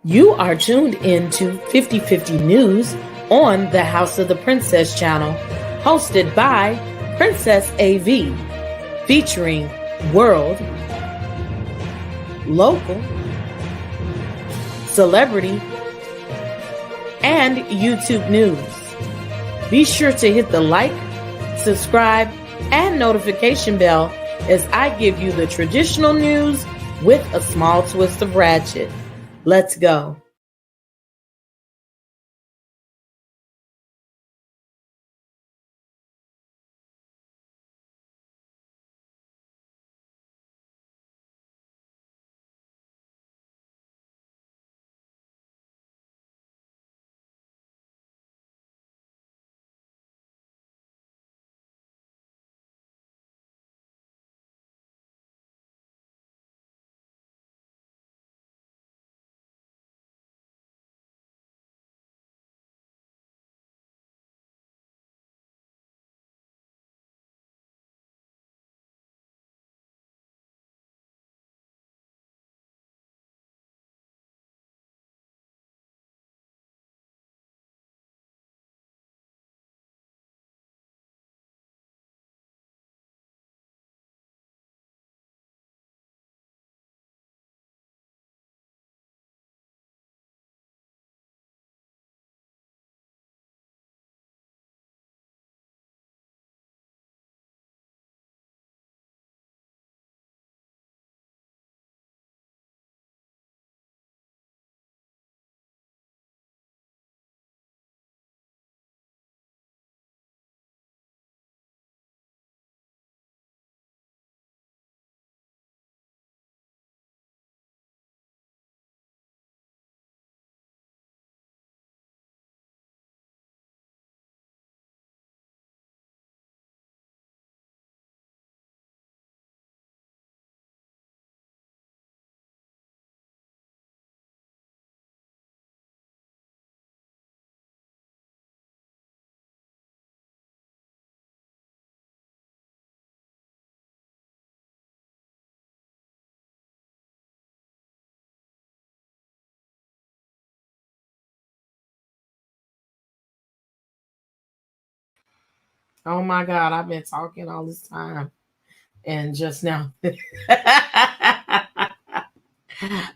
You are tuned in to 50/50 News on the House of the Princess channel, hosted by Princess A.V, featuring world, local, celebrity, and YouTube news. Be sure to hit the like, subscribe, and notification bell as I give you the traditional news with a small twist of ratchet. Let's go. Oh my God, I've been talking all this time. And just now,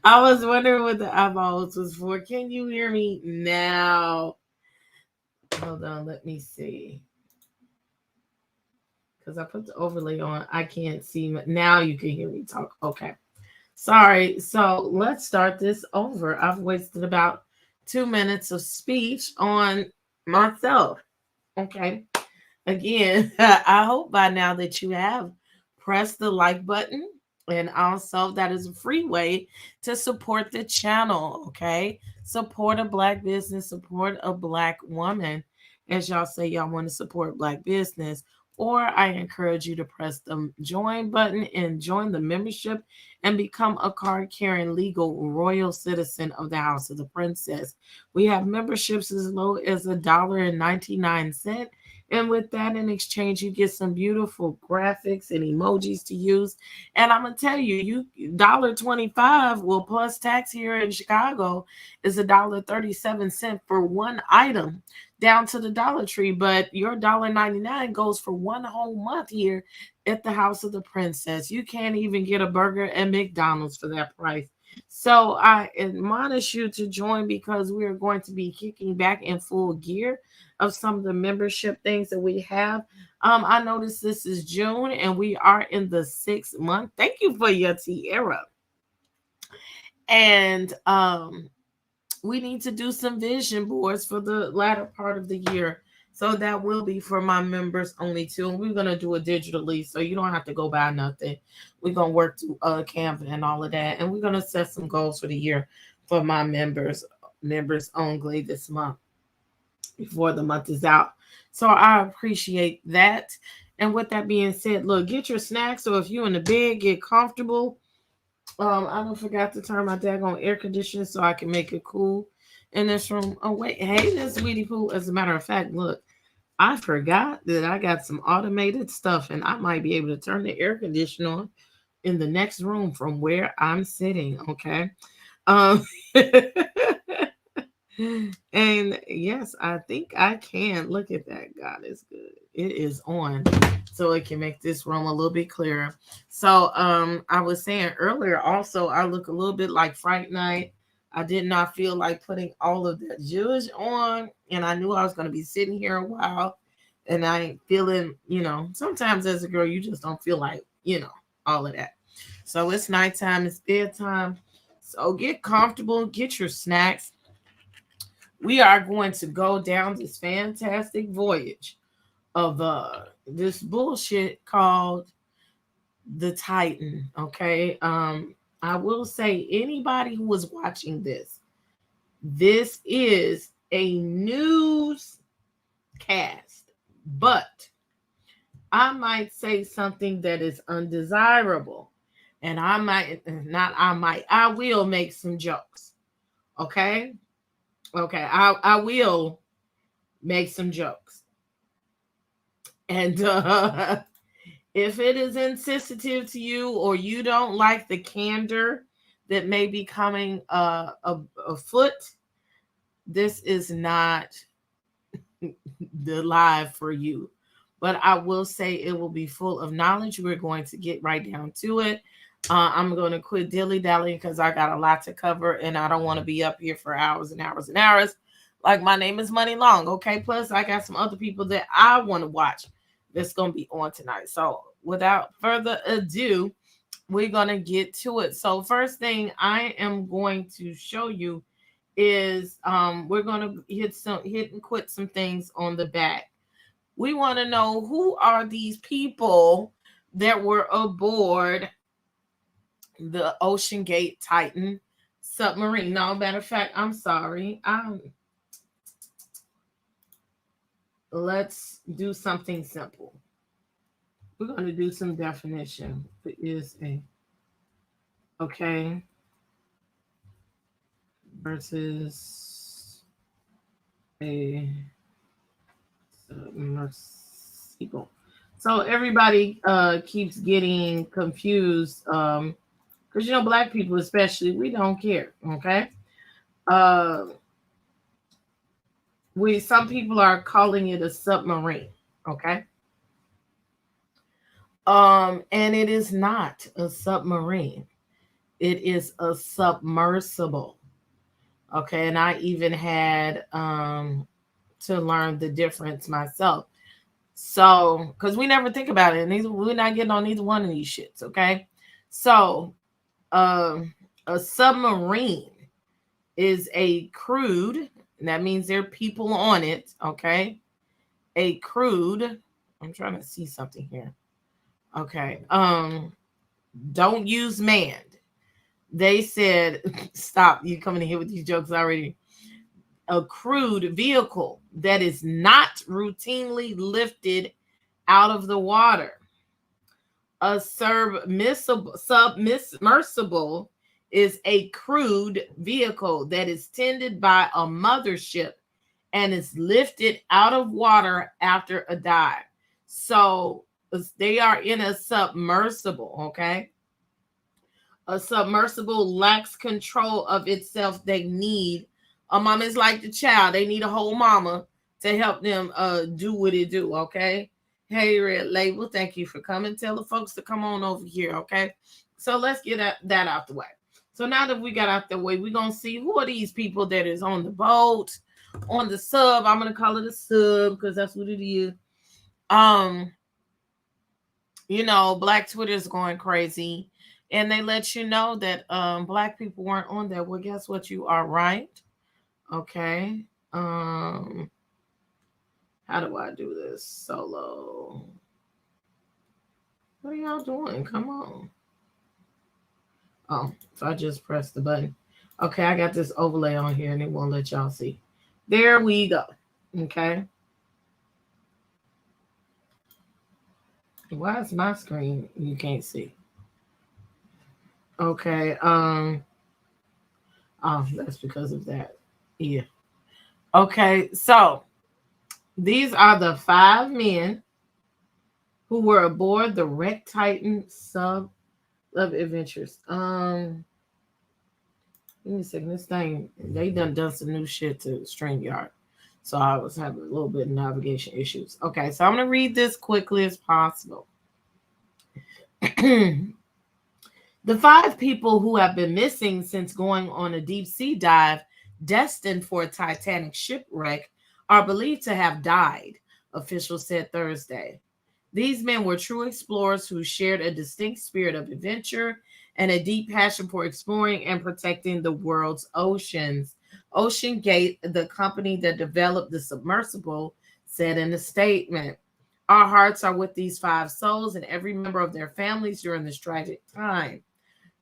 I was wondering what the eyeballs was for. Can you hear me now? Hold on, let me see. Because I put the overlay on. I can't see. Now you can hear me talk. Okay. Sorry. So let's start this over. I've wasted about 2 minutes of speech on myself. Okay. Again, I hope by now that you have pressed the like button. And also, that is a free way to support the channel. Okay. Support a Black business, support a Black woman. As y'all say, y'all want to support Black business. Or I encourage you to press the join button and join the membership and become a card carrying legal royal citizen of the House of the Princess. We have memberships as low as $1.99. And with that, in exchange, you get some beautiful graphics and emojis to use. And I'm gonna tell you, $1.25, well, plus tax here in Chicago is $1.37 for one item down to the Dollar Tree. But your $1.99 goes for one whole month here at the House of the Princess. You can't even get a burger at McDonald's for that price. So I admonish you to join because we are going to be kicking back in full gear of some of the membership things that we have. I noticed this is June and we are in the 6th month. Thank you for your tiara. And we need to do some vision boards for the latter part of the year. So that will be for my members only too. And we're going to do it digitally so you don't have to go buy nothing. We're going to work to Canva and all of that. And we're going to set some goals for the year for my members only this month before the month is out. So I appreciate that. And with that being said, look, get your snacks. So if you're in the bed, get comfortable. I don't forgot to turn my daggone air conditioner so I can make it cool in this room. Oh, wait. Hey, this Sweetie Pooh. As a matter of fact, look, I forgot that I got some automated stuff and I might be able to turn the air conditioner on in the next room from where I'm sitting. Okay. Um, and yes, I think I can. Look at that. God is good. It is on. So it can make this room a little bit clearer. So I was saying earlier also I look a little bit like Fright Night. I did not feel like putting all of that Jewish on, and I knew I was gonna be sitting here a while, and I ain't feeling, sometimes as a girl you just don't feel like, all of that. So it's nighttime, it's bedtime. So get comfortable, get your snacks. We are going to go down this fantastic voyage of this bullshit called the Titan. Okay. I will say anybody who is watching this is a news cast, but I might say something that is undesirable. And I will make some jokes. Okay. Okay. I will make some jokes. And if it is insensitive to you or you don't like the candor that may be coming afoot, this is not the live for you. But I will say it will be full of knowledge. We're going to get right down to it. I'm going to quit dilly-dallying because I got a lot to cover and I don't want to be up here for hours and hours and hours. Like my name is Money Long, okay? Plus, I got some other people that I want to watch that's going to be on tonight. So without further ado, we're going to get to it. So first thing I am going to show you is we're going to hit and quit some things on the back. We want to know who are these people that were aboard the Ocean Gate Titan submarine. No, matter of fact, I'm sorry. Let's do something simple. We're going to do some definition. It is a okay versus a submersible. So everybody keeps getting confused because black people especially, we don't care. Okay. Uh, some people are calling it a submarine. Okay. And it is not a submarine. It is a submersible. Okay, and I even had to learn the difference myself. So, because we never think about it, and we're not getting on either one of these shits. Okay, so a submarine is a crewed. And that means there are people on it. Okay, a crewed. I'm trying to see something here. Okay, don't use manned. They said, stop, you coming in here with these jokes already. A crewed vehicle that is not routinely lifted out of the water. A submersible is a crewed vehicle that is tended by a mothership and is lifted out of water after a dive. So they are in a submersible, okay? A submersible lacks control of itself. They need a mama. Is like the child. They need a whole mama to help them do what it do. Okay. Hey, Red Label, thank you for coming. Tell the folks to come on over here. Okay. So let's get that out the way. So now that we got out the way, we're gonna see who are these people that is on the boat, on the sub. I'm gonna call it a sub because that's what it is. Black Twitter is going crazy. And they let you know that black people weren't on there. Well, guess what? You are right. Okay. How do I do this? Solo. What are y'all doing? Come on. Oh, so I just pressed the button. Okay, I got this overlay on here and it won't let y'all see. There we go. Okay. Why is my screen you can't see? Okay. Oh, that's because of that. Yeah. Okay, so these are the 5 men who were aboard the wrecked Titan sub of adventures. Let me see this thing. They done some new shit to StreamYard. So I was having a little bit of navigation issues. Okay, so I'm gonna read this quickly as possible. The 5 people who have been missing since going on a deep sea dive destined for a Titanic shipwreck are believed to have died, officials said Thursday. These men were true explorers who shared a distinct spirit of adventure and a deep passion for exploring and protecting the world's oceans. Ocean Gate, the company that developed the submersible, said in a statement, "Our hearts are with these 5 souls and every member of their families during this tragic time."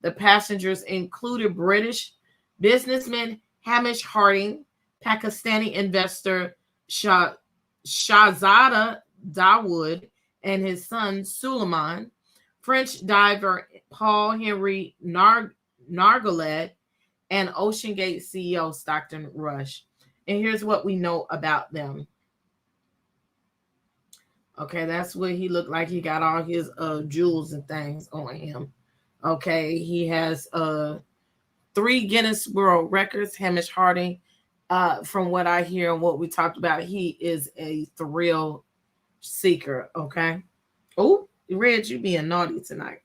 The passengers included British businessman Hamish Harding, Pakistani investor Shahzada Dawood and his son Suleiman, French diver Paul Henry Nargolet, and OceanGate CEO Stockton Rush. And here's what we know about them. Okay, that's what he looked like. He got all his jewels and things on him. Okay, he has 3 Guinness World Records. Hamish Harding, from what I hear and what we talked about, he is a thrill seeker. Okay. Oh, Red, you being naughty tonight.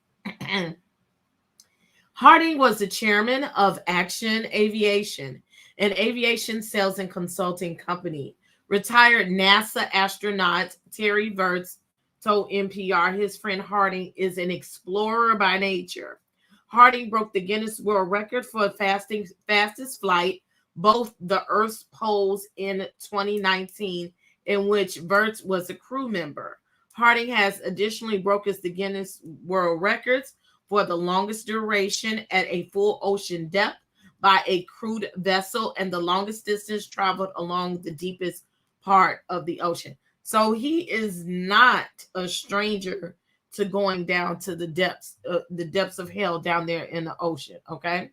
Harding was the chairman of Action Aviation, an aviation sales and consulting company. Retired NASA astronaut Terry Virts told NPR his friend Harding is an explorer by nature. Harding broke the Guinness World Record for fastest flight, both the Earth's poles in 2019, in which Virts was a crew member. Harding has additionally broken the Guinness World Records for the longest duration at a full ocean depth by a crewed vessel and the longest distance traveled along the deepest part of the ocean. So he is not a stranger to going down to the depths of hell down there in the ocean. Okay.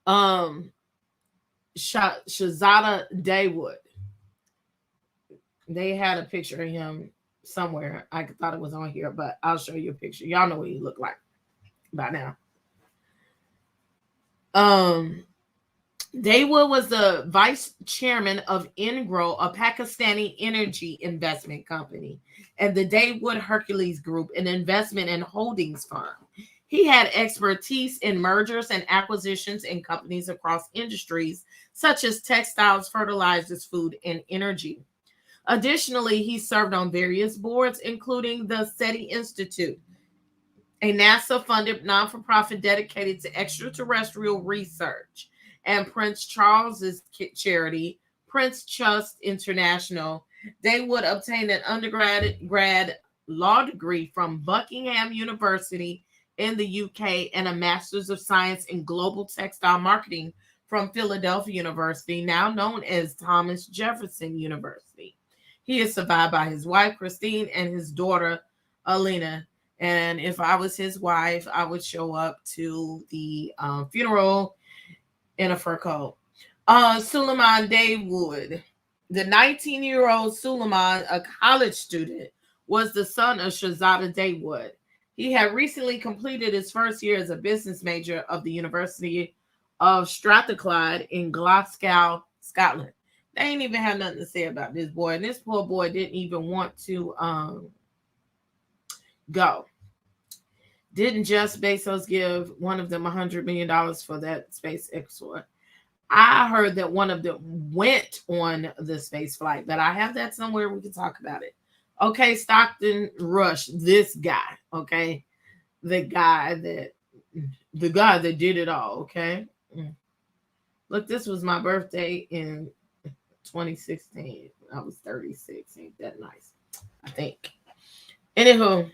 Shahzada Dawood. They had a picture of him somewhere. I thought it was on here, but I'll show you a picture. Y'all know what he looked like by now. Dawood was the vice chairman of Engro, a Pakistani energy investment company, and the Dawood Hercules Group, an investment and holdings firm. He had expertise in mergers and acquisitions in companies across industries such as textiles, fertilizers, food, and energy. Additionally, he served on various boards, including the SETI Institute, a NASA-funded non-for-profit dedicated to extraterrestrial research, and Prince Charles's charity, Prince Trust International. Dawood obtained an undergrad law degree from Buckingham University in the UK and a Master's of Science in Global Textile Marketing from Philadelphia University, now known as Thomas Jefferson University. He is survived by his wife, Christine, and his daughter, Alina. And if I was his wife, I would show up to the funeral in a fur coat. Suleiman Dawood. The 19-year-old Suleiman, a college student, was the son of Shahzada Dawood. He had recently completed his first year as a business major of the University of Strathclyde in Glasgow, Scotland. They ain't even have nothing to say about this boy. And this poor boy didn't even want to go. Didn't Jeff Bezos give one of them $100 million for that space export? I heard that one of them went on the space flight, but I have that somewhere. We can talk about it. Okay, Stockton Rush, this guy, okay? The guy that did it all, okay? Look, this was my birthday in 2016. I was 36. Ain't that nice? I think. Anywho,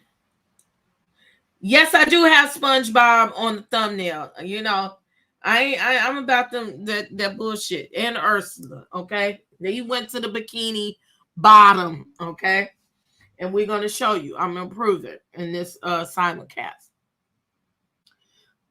yes, I do have SpongeBob on the thumbnail. You know, I'm about them that bullshit. And Ursula, okay? They went to the Bikini Bottom, okay? And we're gonna show you. I'm gonna prove it in this simulcast.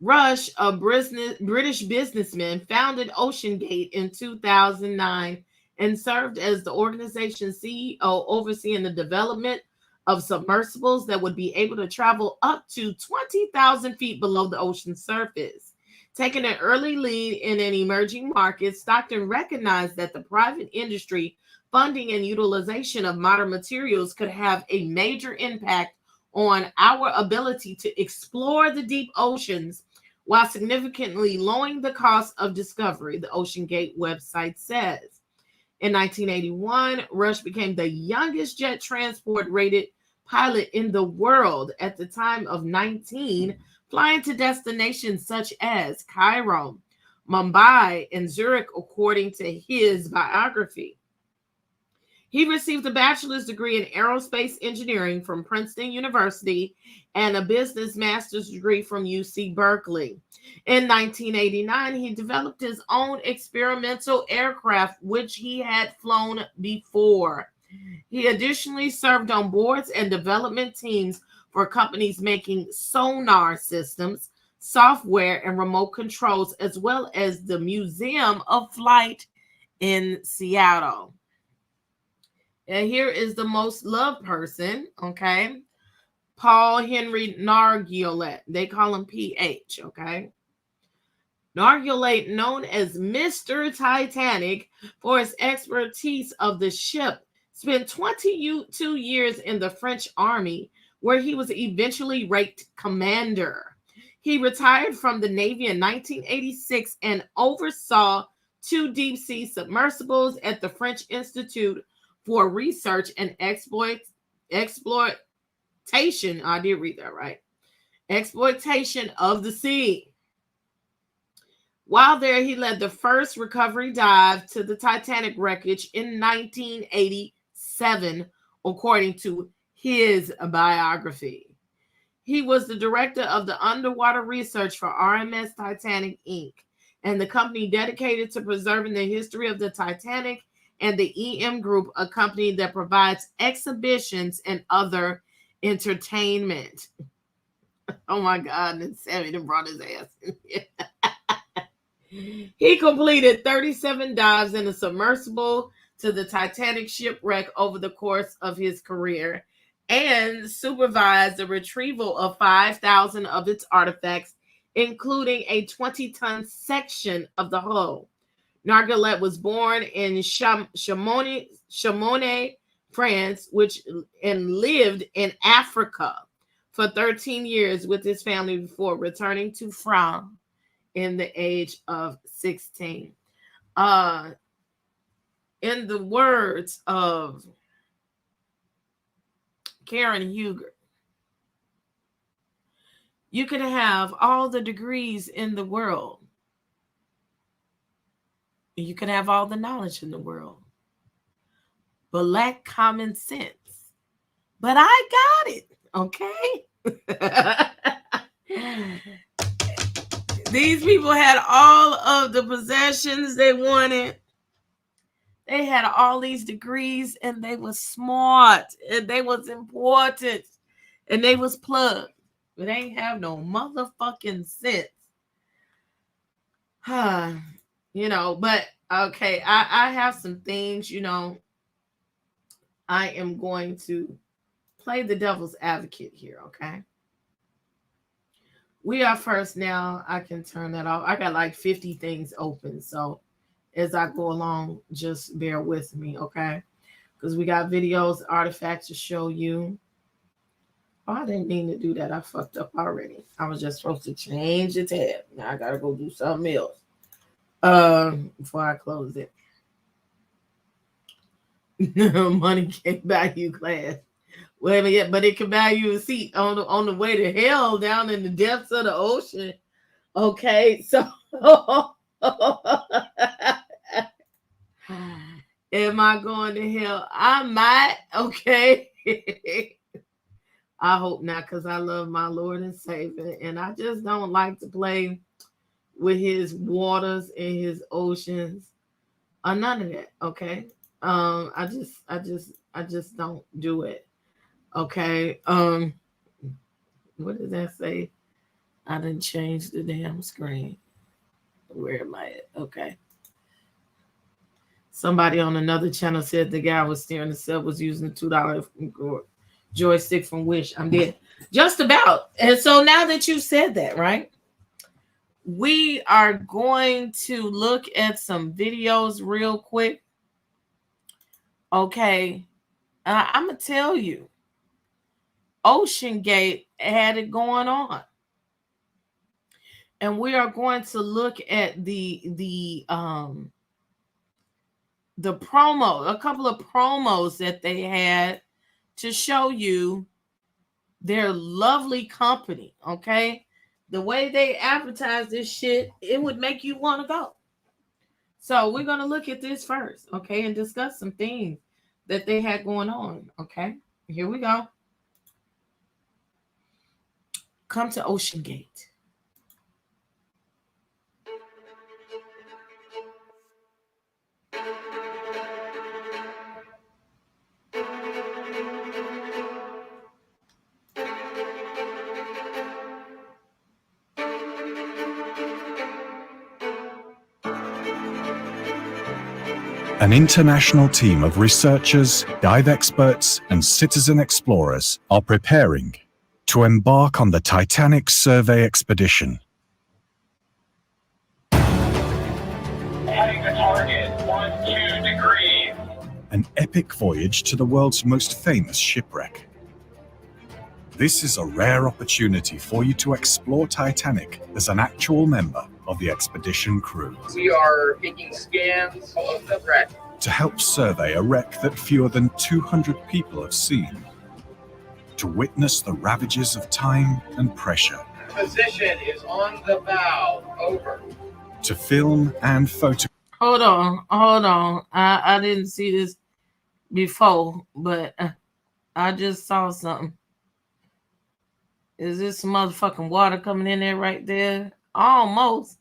Rush, a British businessman, founded OceanGate in 2009 and served as the organization's CEO, overseeing the development of submersibles that would be able to travel up to 20,000 feet below the ocean surface. Taking an early lead in an emerging market, Stockton recognized that the private industry funding and utilization of modern materials could have a major impact on our ability to explore the deep oceans while significantly lowering the cost of discovery, the Ocean Gate website says. In 1981, Rush became the youngest jet transport rated pilot in the world at the time of 19, flying to destinations such as Cairo, Mumbai, and Zurich, according to his biography. He received a bachelor's degree in aerospace engineering from Princeton University and a business master's degree from UC Berkeley. In 1989, he developed his own experimental aircraft, which he had flown before. He additionally served on boards and development teams for companies making sonar systems, software, and remote controls, as well as the Museum of Flight in Seattle. And here is the most loved person, okay? Paul Henry Nargiolet. They call him PH, okay? Nargiolet, known as Mr. Titanic for his expertise of the ship, spent 22 years in the French army, where he was eventually ranked commander. He retired from the Navy in 1986 and oversaw 2 deep-sea submersibles at the French Institute for Research and Exploitation. I did read that right. Exploitation of the sea. While there, he led the first recovery dive to the Titanic wreckage in 1987, according to his biography. He was the director of the underwater research for RMS Titanic, Inc., and the company dedicated to preserving the history of the Titanic, and the EM Group, a company that provides exhibitions and other entertainment. Oh my God, and Sammy done brought his ass in here. He completed 37 dives in a submersible to the Titanic shipwreck over the course of his career and supervised the retrieval of 5,000 of its artifacts, including a 20-ton section of the hull. Nargiolet was born in Chamonix, France, and lived in Africa for 13 years with his family before returning to France in the age of 16. In the words of Karen Huger, you can have all the degrees in the world. You can have all the knowledge in the world, but lack common sense. But I got it, okay? These people had all of the possessions they wanted. They had all these degrees, and they was smart, and they was important, and they was plugged. But they ain't have no motherfucking sense. But okay, I have some things, I am going to play the devil's advocate here, okay? We are first now. I can turn that off. I got like 50 things open, so as I go along, just bear with me, okay? Because we got videos, artifacts to show you. Oh, I didn't mean to do that. I fucked up already. I was just supposed to change the tab. Now I gotta go do something else before I close it. Money can't buy you class. Well, yeah, but it can buy you a seat on the way to hell down in the depths of the ocean. Okay, so am I going to hell? I might. Okay. I hope not, because I love my Lord and Savior, and I just don't like to play with his waters and his oceans or none of that. Okay. I just don't do it. Okay. What did that say? I didn't change the damn screen. Where am I at? Okay. Somebody on another channel said the guy was steering the cell was using a $2 joystick from Wish. I'm dead. Just about. And so now that you said that, right? we are going to look at some videos real quick. Okay. I'm going to tell you, Ocean Gate had it going on. And we are going to look at the promo, a couple of promos that they had to show you their lovely company, okay? The way they advertise this shit, it would make you want to go. So we're going to look at this first, okay, and discuss some things that they had going on, okay? Here we go. Come to Ocean Gate. An international team of researchers, dive experts, and citizen explorers are preparing to embark on the Titanic survey expedition. Heading to target 12 degrees. An epic voyage to the world's most famous shipwreck. This is a rare opportunity for you to explore Titanic as an actual member of the expedition crew. We are taking scans of the wreck to help survey a wreck that fewer than 200 people have seen. To witness the ravages of time and pressure. Position is on the bow. Over. To film and photograph. Hold on. I didn't see this before, but I just saw something. Is this motherfucking water coming in there right there? Almost.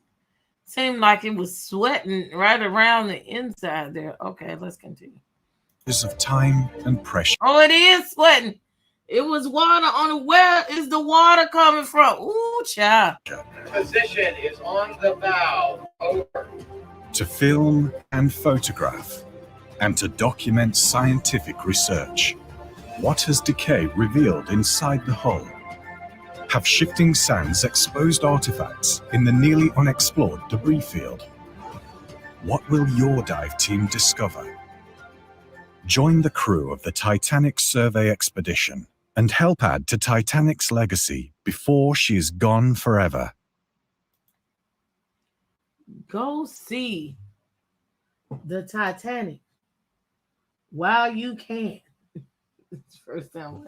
Seemed like it was sweating right around the inside there. Okay, let's continue. Of time and pressure. Oh, it is sweating. It was water on the. Where is the water coming from? Ooh, child. Position is on the bow. Over. To film and photograph, and to document scientific research. What has decay revealed inside the hull? Have shifting sands exposed artifacts in the nearly unexplored debris field? What will your dive team discover? Join the crew of the Titanic survey expedition and help add to Titanic's legacy before she is gone forever. Go see the Titanic while you can. It's the first time.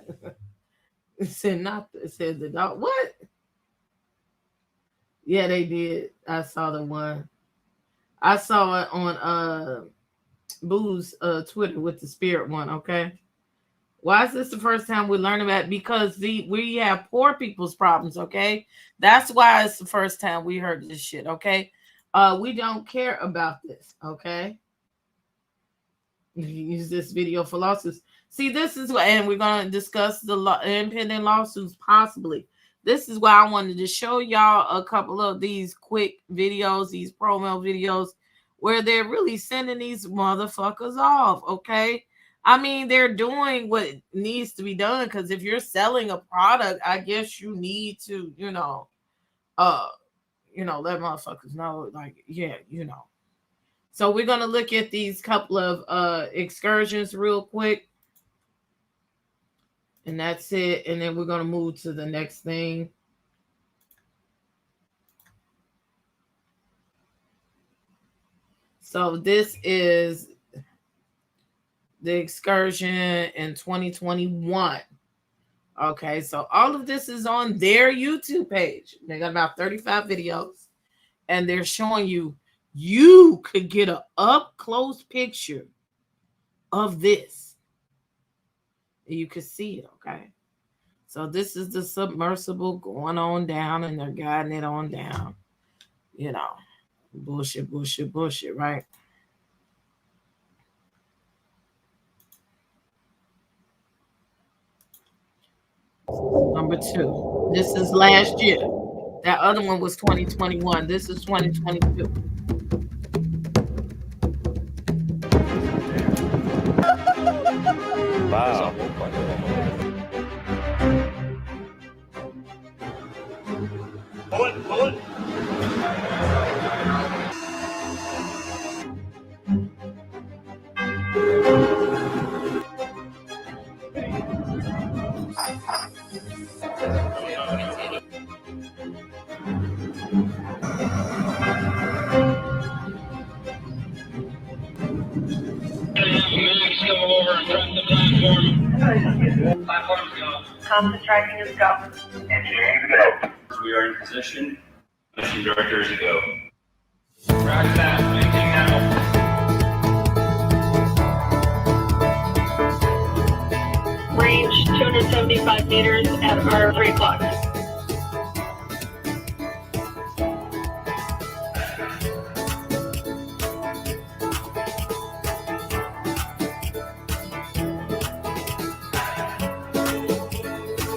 It said not. It said the dog. What? Yeah, they did. I saw the one. I saw it on Boo's Twitter with the spirit one. Okay. Why is this the first time we learn about it? Because we have poor people's problems. Okay, that's why it's the first time we heard this shit. Okay, we don't care about this. Okay. You use this video for lawsuits. See, this is what, and we're going to discuss the impending lawsuits possibly. This is why I wanted to show y'all a couple of these quick videos, these promo videos, where they're really sending these motherfuckers off, okay? I mean, they're doing what needs to be done, because if you're selling a product, I guess you need to, let motherfuckers know, like, yeah, So we're going to look at these couple of excursions real quick. And that's it. And then we're going to move to the next thing. So this is the excursion in 2021. Okay, so all of this is on their YouTube page. They got about 35 videos. And they're showing you could get an up-close picture of this. You could see it, okay? So this is the submersible going on down, and they're guiding it on down. Bullshit, right? Number 2. This is last year. That other one was 2021. This is 2022. Wow. Pull it. Platforms go. Compass tracking is go. Engineering go. We are in position. Mission director is a go. Roger that. Making now. Range 275 meters at our 3 o'clock.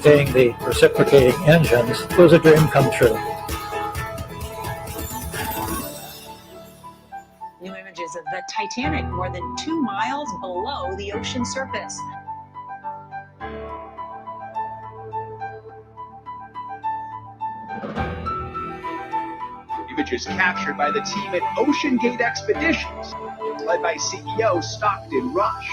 Seeing the reciprocating engines was a dream come true. New images of the Titanic more than 2 miles below the ocean surface. Images captured by the team at Ocean Gate Expeditions, led by CEO Stockton Rush.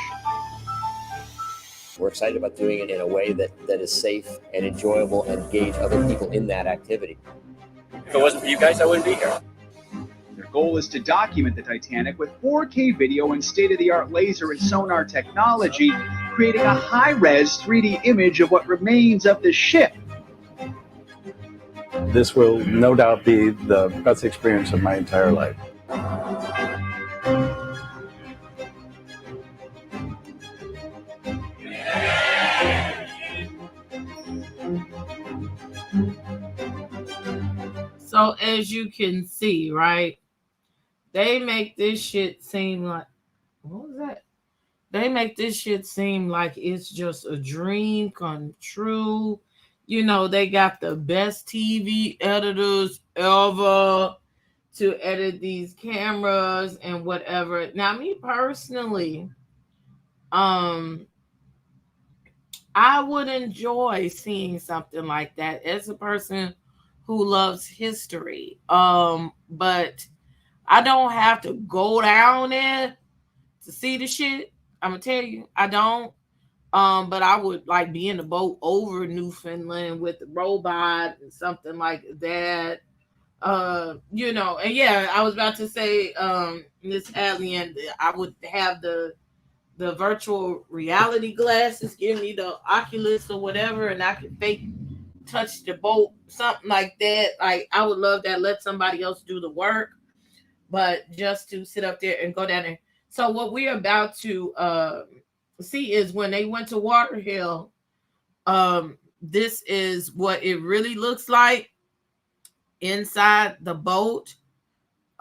We're excited about doing it in a way that is safe and enjoyable and engage other people in that activity. If it wasn't for you guys, I wouldn't be here. Their goal is to document the Titanic with 4K video and state-of-the-art laser and sonar technology, creating a high-res 3D image of what remains of the ship. This will no doubt be the best experience of my entire life. So as you can see, right, they make this shit seem like, what was that? They make this shit seem like it's just a dream come true. You know, they got the best TV editors ever to edit these cameras and whatever. Now, me personally, I would enjoy seeing something like that as a person who loves history. But I don't have to go down there to see the shit. I'm gonna tell you, I don't. But I would like be in the boat over Newfoundland with the robot and something like that. You know, and yeah, I was about to say, Miss Alien, I would have the virtual reality glasses, give me the Oculus or whatever, and I could fake touch the boat, something like that. Like I would love that. Let somebody else do the work, but just to sit up there and go down there. So what we're about to see is when they went to Waterhill, this is what it really looks like inside the boat.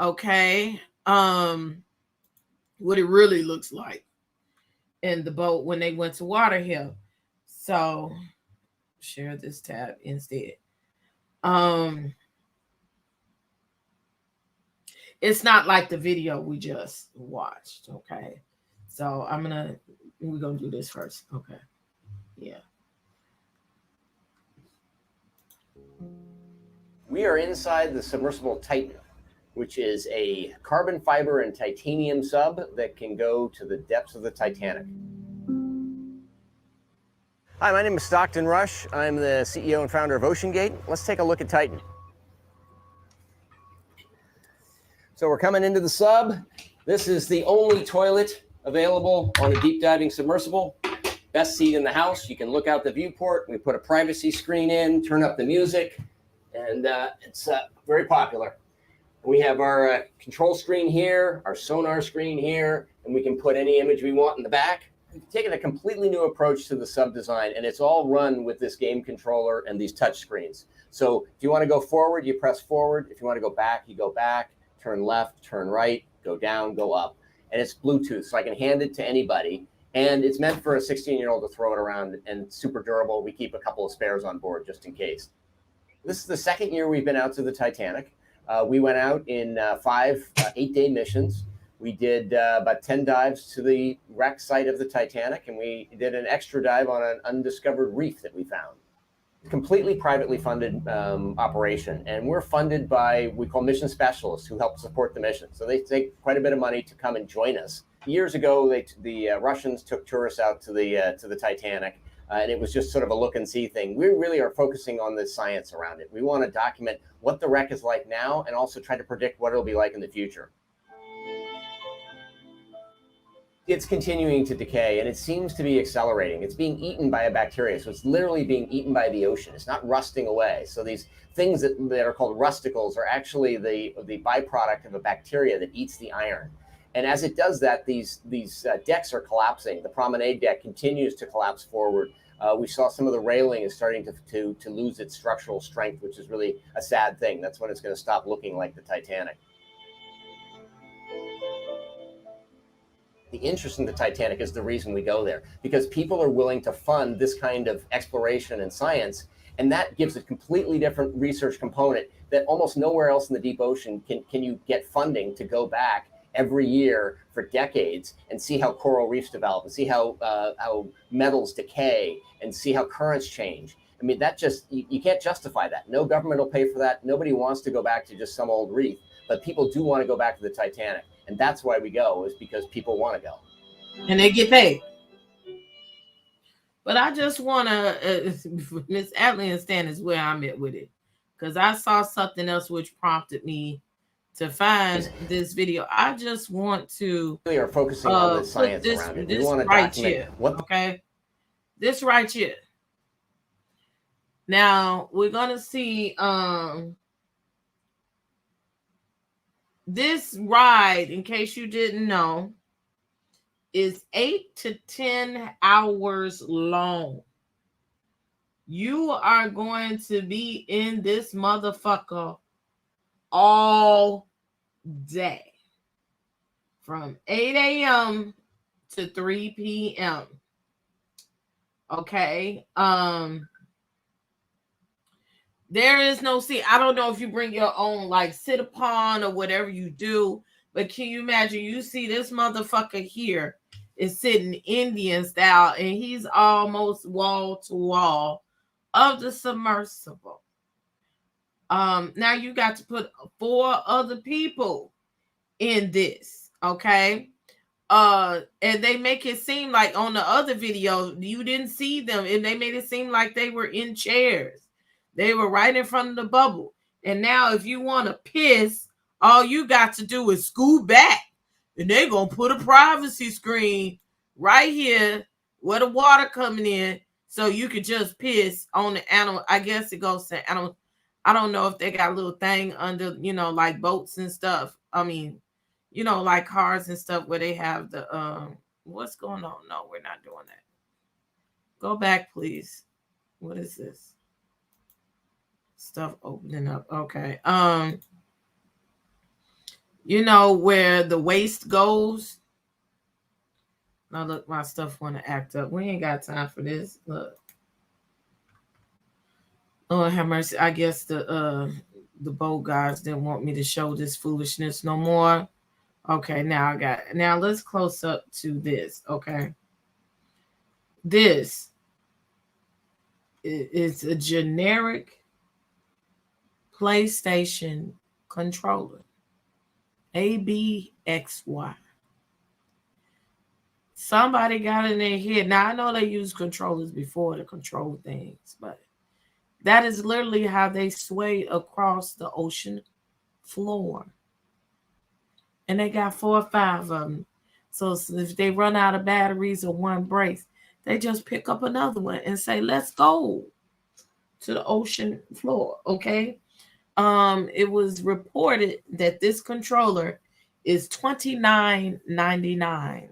Okay. What it really looks like in the boat when they went to Waterhill. So share this tab instead. It's not like the video we just watched. Okay. So we're gonna do this first. Okay. Yeah. We are inside the submersible Titan, which is a carbon fiber and titanium sub that can go to the depths of the Titanic. Hi, my name is Stockton Rush. I'm the CEO and founder of OceanGate. Let's take a look at Titan. So we're coming into the sub. This is the only toilet available on a deep diving submersible. Best seat in the house. You can look out the viewport. We put a privacy screen in, turn up the music, and it's very popular. We have our control screen here, our sonar screen here, and we can put any image we want in the back. We've taken a completely new approach to the sub design, and it's all run with this game controller and these touch screens. So if you want to go forward, you press forward. If you want to go back, you go back, turn left, turn right, go down, go up. And it's Bluetooth, so I can hand it to anybody. And it's meant for a 16-year-old to throw it around, and super durable. We keep a couple of spares on board just in case. This is the second year we've been out to the Titanic. We went out in 5 8-day missions. We did about 10 dives to the wreck site of the Titanic, and we did an extra dive on an undiscovered reef that we found. Completely privately funded operation, and we're funded by, we call mission specialists who help support the mission. So they take quite a bit of money to come and join us. Years ago, the Russians took tourists out to the Titanic, and it was just sort of a look and see thing. We really are focusing on the science around it. We want to document what the wreck is like now, and also try to predict what it'll be like in the future. It's continuing to decay, and it seems to be accelerating. It's being eaten by a bacteria, so it's literally being eaten by the ocean. It's not rusting away. So these things that are called rusticles are actually the byproduct of a bacteria that eats the iron. And as it does that, these decks are collapsing. The promenade deck continues to collapse forward. We saw some of the railing is starting to lose its structural strength, which is really a sad thing. That's when it's going to stop looking like the Titanic. The interest in the Titanic is the reason we go there, because people are willing to fund this kind of exploration and science, and that gives a completely different research component that almost nowhere else in the deep ocean can you get funding to go back every year for decades and see how coral reefs develop and see how metals decay and see how currents change. I mean, that just, you can't justify that. No government will pay for that. Nobody wants to go back to just some old reef, but people do want to go back to the Titanic. And that's why we go, is because people want to go. And they get paid. But I just want to, Miss Adley understand is where I'm at with it. Because I saw something else which prompted me to find this video. I just want to We are focusing on the science around it. We want to document what. Okay. This right here. Now, we're going to see this ride, in case you didn't know, is 8 to 10 hours long. You are going to be in this motherfucker all day from 8 a.m. to 3 p.m. Okay. There is no seat. I don't know if you bring your own like sit upon or whatever you do, but can you imagine you see this motherfucker here is sitting Indian style and he's almost wall to wall of the submersible. Now you got to put 4 other people in this, okay? And they make it seem like on the other video you didn't see them, and they made it seem like they were in chairs. They were right in front of the bubble. And now if you want to piss, all you got to do is scoot back. And they're going to put a privacy screen right here where the water coming in so you could just piss on the animal. I guess it goes to animal. I don't know if they got a little thing under, you know, like boats and stuff. I mean, you know, like cars and stuff where they have the, what's going on? No, we're not doing that. Go back, please. What is this? Stuff opening up. Okay. You know where the waste goes? Now look, my stuff want to act up. We ain't got time for this. Look. Oh, have mercy. I guess the boat guys didn't want me to show this foolishness no more. Okay, now I got it. Now let's close up to this. Okay. This is a generic PlayStation controller. ABXY. Somebody got in their head. Now I know they use controllers before to control things, but that is literally how they sway across the ocean floor. And they got 4 or 5 of them. So if they run out of batteries or one breaks, they just pick up another one and say, let's go to the ocean floor. Okay. It was reported that this controller is $29.99,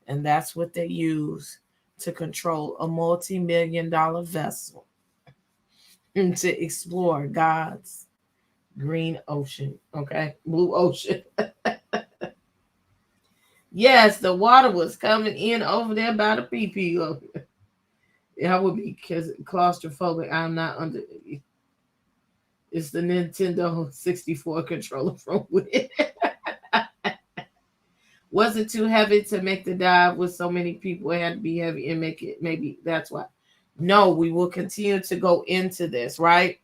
and that's what they use to control a multi-million-dollar vessel and to explore God's green ocean, okay, blue ocean. Yes, the water was coming in over there by the pee-pee. I would be claustrophobic. I'm not under. It's the Nintendo 64 controller from Wii. Was it too heavy to make the dive with so many people? It had to be heavy and make it. Maybe that's why. No, we will continue to go into this, right?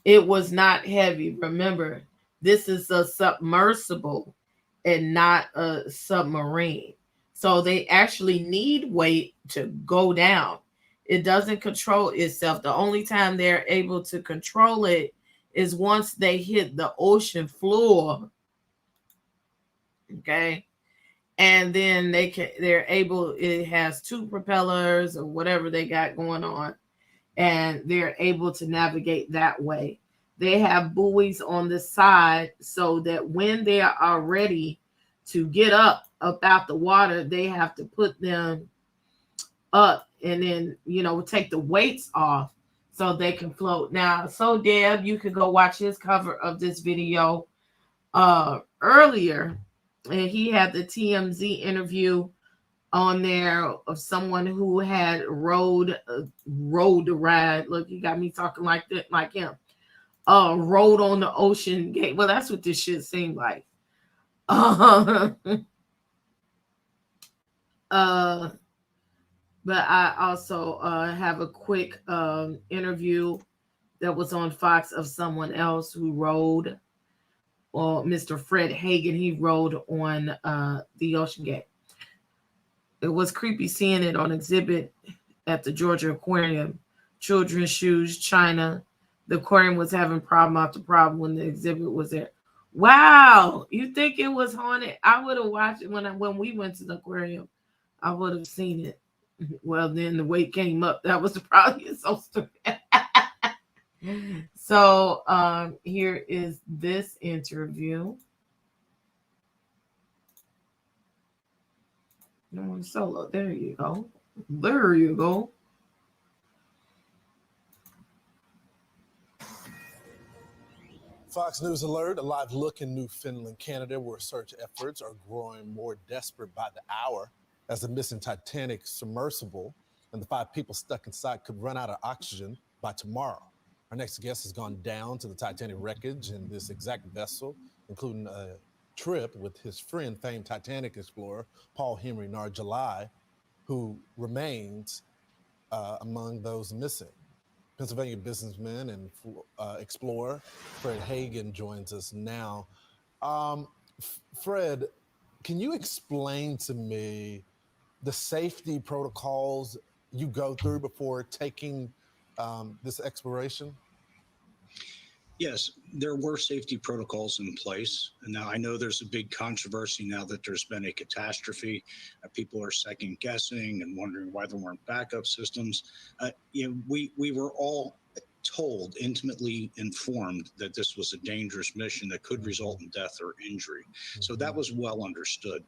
It was not heavy. Remember, this is a submersible and not a submarine. So they actually need weight to go down. It doesn't control itself. The only time they're able to control it is once they hit the ocean floor. Okay. And then they're able, it has 2 propellers or whatever they got going on, and they're able to navigate that way. They have buoys on the side so that when they are ready to get up out the water, they have to put them up and then, take the weights off so they can float. Now, so Deb, you can go watch his cover of this video earlier, and he had the TMZ interview on there of someone who had rode the ride. Look, he got me talking like that, like him. Rode on the Ocean Gate. Well, that's what this shit seemed like. But I also have a quick interview that was on Fox of someone else who rode, Mr. Fred Hagen. He rode on the Ocean Gate. It was creepy seeing it on exhibit at the Georgia Aquarium. Children's shoes, China. The aquarium was having problem after problem when the exhibit was there. Wow, you think it was haunted? I would have watched it when we went to the aquarium. I would have seen it. Well, then the weight came up. That was the problem. It's so stupid. So here is this interview. No, solo. There you go. There you go. Fox News alert, a live look in Newfoundland, Canada, where search efforts are growing more desperate by the hour as the missing Titanic submersible and the 5 people stuck inside could run out of oxygen by tomorrow. Our next guest has gone down to the Titanic wreckage in this exact vessel, including a trip with his friend, famed Titanic explorer, Paul Henry Nargilai, who remains among those missing. Pennsylvania businessman and explorer Fred Hagen joins us now. Fred, can you explain to me the safety protocols you go through before taking this exploration? Yes, there were safety protocols in place. And now I know there's a big controversy now that there's been a catastrophe. People are second guessing and wondering why there weren't backup systems. We were all told, intimately informed that this was a dangerous mission that could result in death or injury. So that was well understood.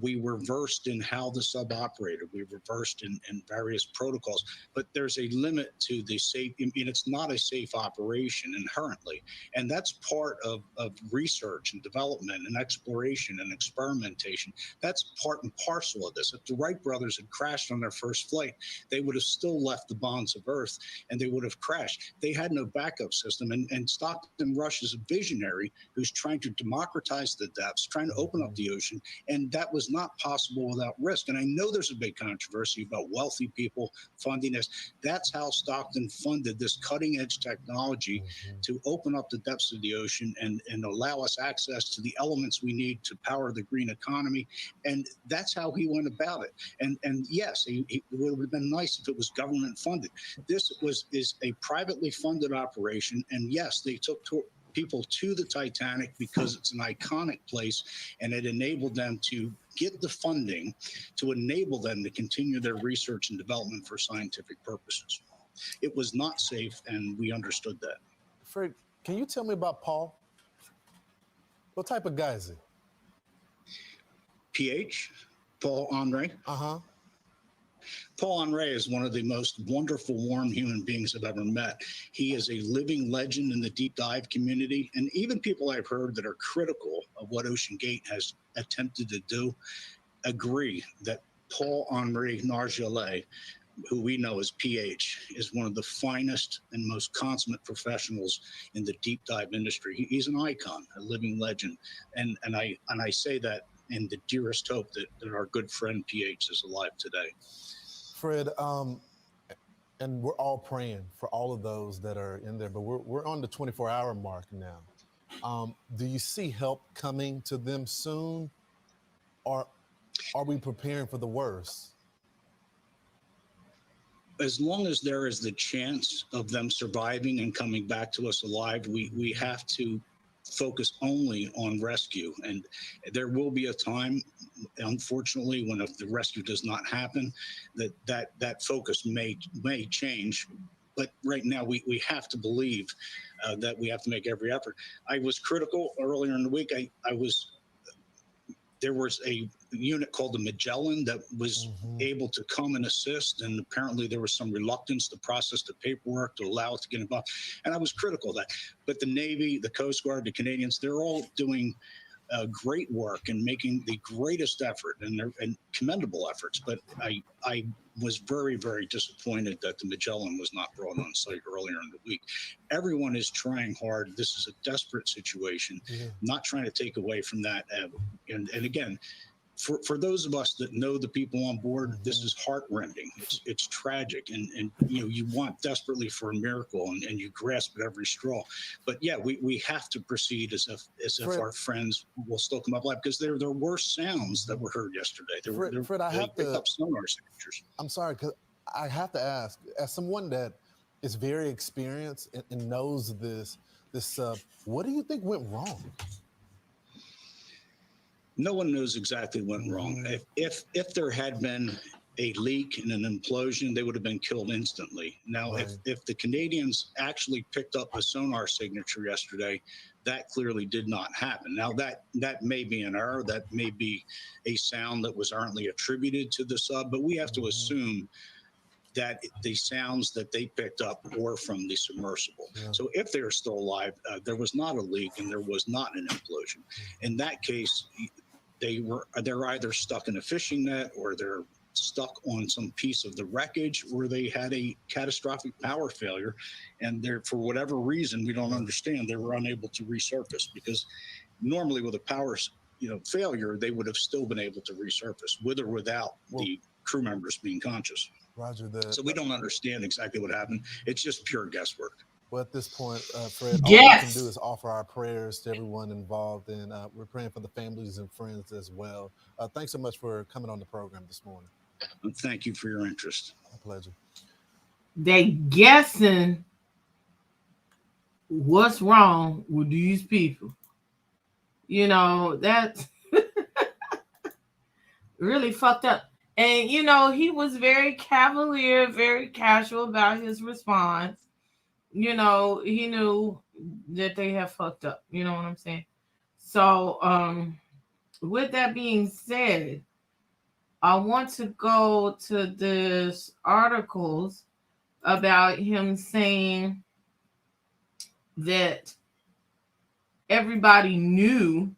We were versed in how the sub operated. We were versed in various protocols, but there's a limit to the safe. I mean, it's not a safe operation inherently. And that's part of research and development and exploration and experimentation. That's part and parcel of this. If the Wright brothers had crashed on their first flight, they would have still left the bonds of Earth and they would have crashed. They had no backup system, and Stockton Rush is a visionary who's trying to democratize the depths, trying to open up the ocean, and that was not possible without risk. And I know there's a big controversy about wealthy people funding this. That's how Stockton funded this cutting-edge technology to open up the depths of the ocean and allow us access to the elements we need to power the green economy. And that's how he went about it. And yes, it would have been nice if it was government funded. This is a privately funded operation, and yes, they took people to the Titanic because it's an iconic place, and it enabled them to get the funding to enable them to continue their research and development for scientific purposes. It was not safe, and we understood that. Fred, can you tell me about Paul? What type of guy is he? PH, Paul Henry. Paul Henry is one of the most wonderful, warm human beings I've ever met. He is a living legend in the deep dive community. And even people I've heard that are critical of what Ocean Gate has attempted to do agree that Paul Henry Nargilai, who we know as PH, is one of the finest and most consummate professionals in the deep dive industry. He's an icon, a living legend. And I say that in the dearest hope that our good friend PH is alive today. Fred, and we're all praying for all of those that are in there, but we're on the 24-hour mark now. Do you see help coming to them soon, or are we preparing for the worst? As long as there is the chance of them surviving and coming back to us alive, we have to focus only on rescue. And there will be a time, unfortunately, when if the rescue does not happen, that focus may change. But right now, we have to believe that we have to make every effort. I was critical earlier in the week. There was a unit called the Magellan that was able to come and assist, and apparently there was some reluctance to process the paperwork to allow it to get involved. And I was critical of that. But the Navy, the Coast Guard, the Canadians, they're all doing great work and making the greatest effort and commendable efforts. But I was very, very disappointed that the Magellan was not brought on site earlier in the week. Everyone is trying hard. This is a desperate situation. Not trying to take away from that. And again, for those of us that know the people on board, this is heartrending. It's tragic, and you want desperately for a miracle, and you grasp at every straw. But yeah, we have to proceed as if our friends will still come up alive, because there were sounds that were heard yesterday. Fred, I have to up sonar signatures. I'm sorry, because I have to ask, as someone that is very experienced and knows this, what do you think went wrong? No one knows exactly what went wrong. If there had been a leak and an implosion, they would have been killed instantly. Now, if the Canadians actually picked up a sonar signature yesterday, that clearly did not happen. Now, that may be an error. That may be a sound that was erroneously attributed to the sub, but we have to assume that the sounds that they picked up were from the submersible. So if they're still alive, there was not a leak and there was not an implosion. In that case, they're either stuck in a fishing net, or they're stuck on some piece of the wreckage, or they had a catastrophic power failure, and they're, for whatever reason we don't understand, they were unable to resurface, because normally with a power failure, they would have still been able to resurface with or without the crew members being conscious. Roger that. So we don't understand exactly what happened. It's just pure guesswork. Well, at this point, Fred, all we can do is offer our prayers to everyone involved, and we're praying for the families and friends as well. Thanks so much for coming on the program this morning. Thank you for your interest. My pleasure. They guessing what's wrong with these people. That's really fucked up. And, he was very cavalier, very casual about his response. He knew that they have fucked up. You know what I'm saying? So, with that being said, I want to go to this articles about him saying that everybody knew,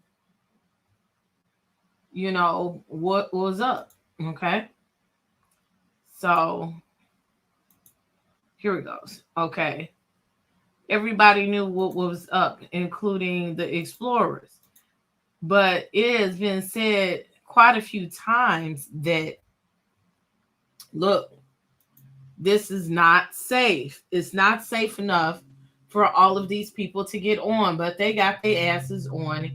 what was up. Okay. So here it goes. Okay. Everybody knew what was up, including the explorers. But it has been said quite a few times that, look, this is not safe. It's not safe enough for all of these people to get on, but they got their asses on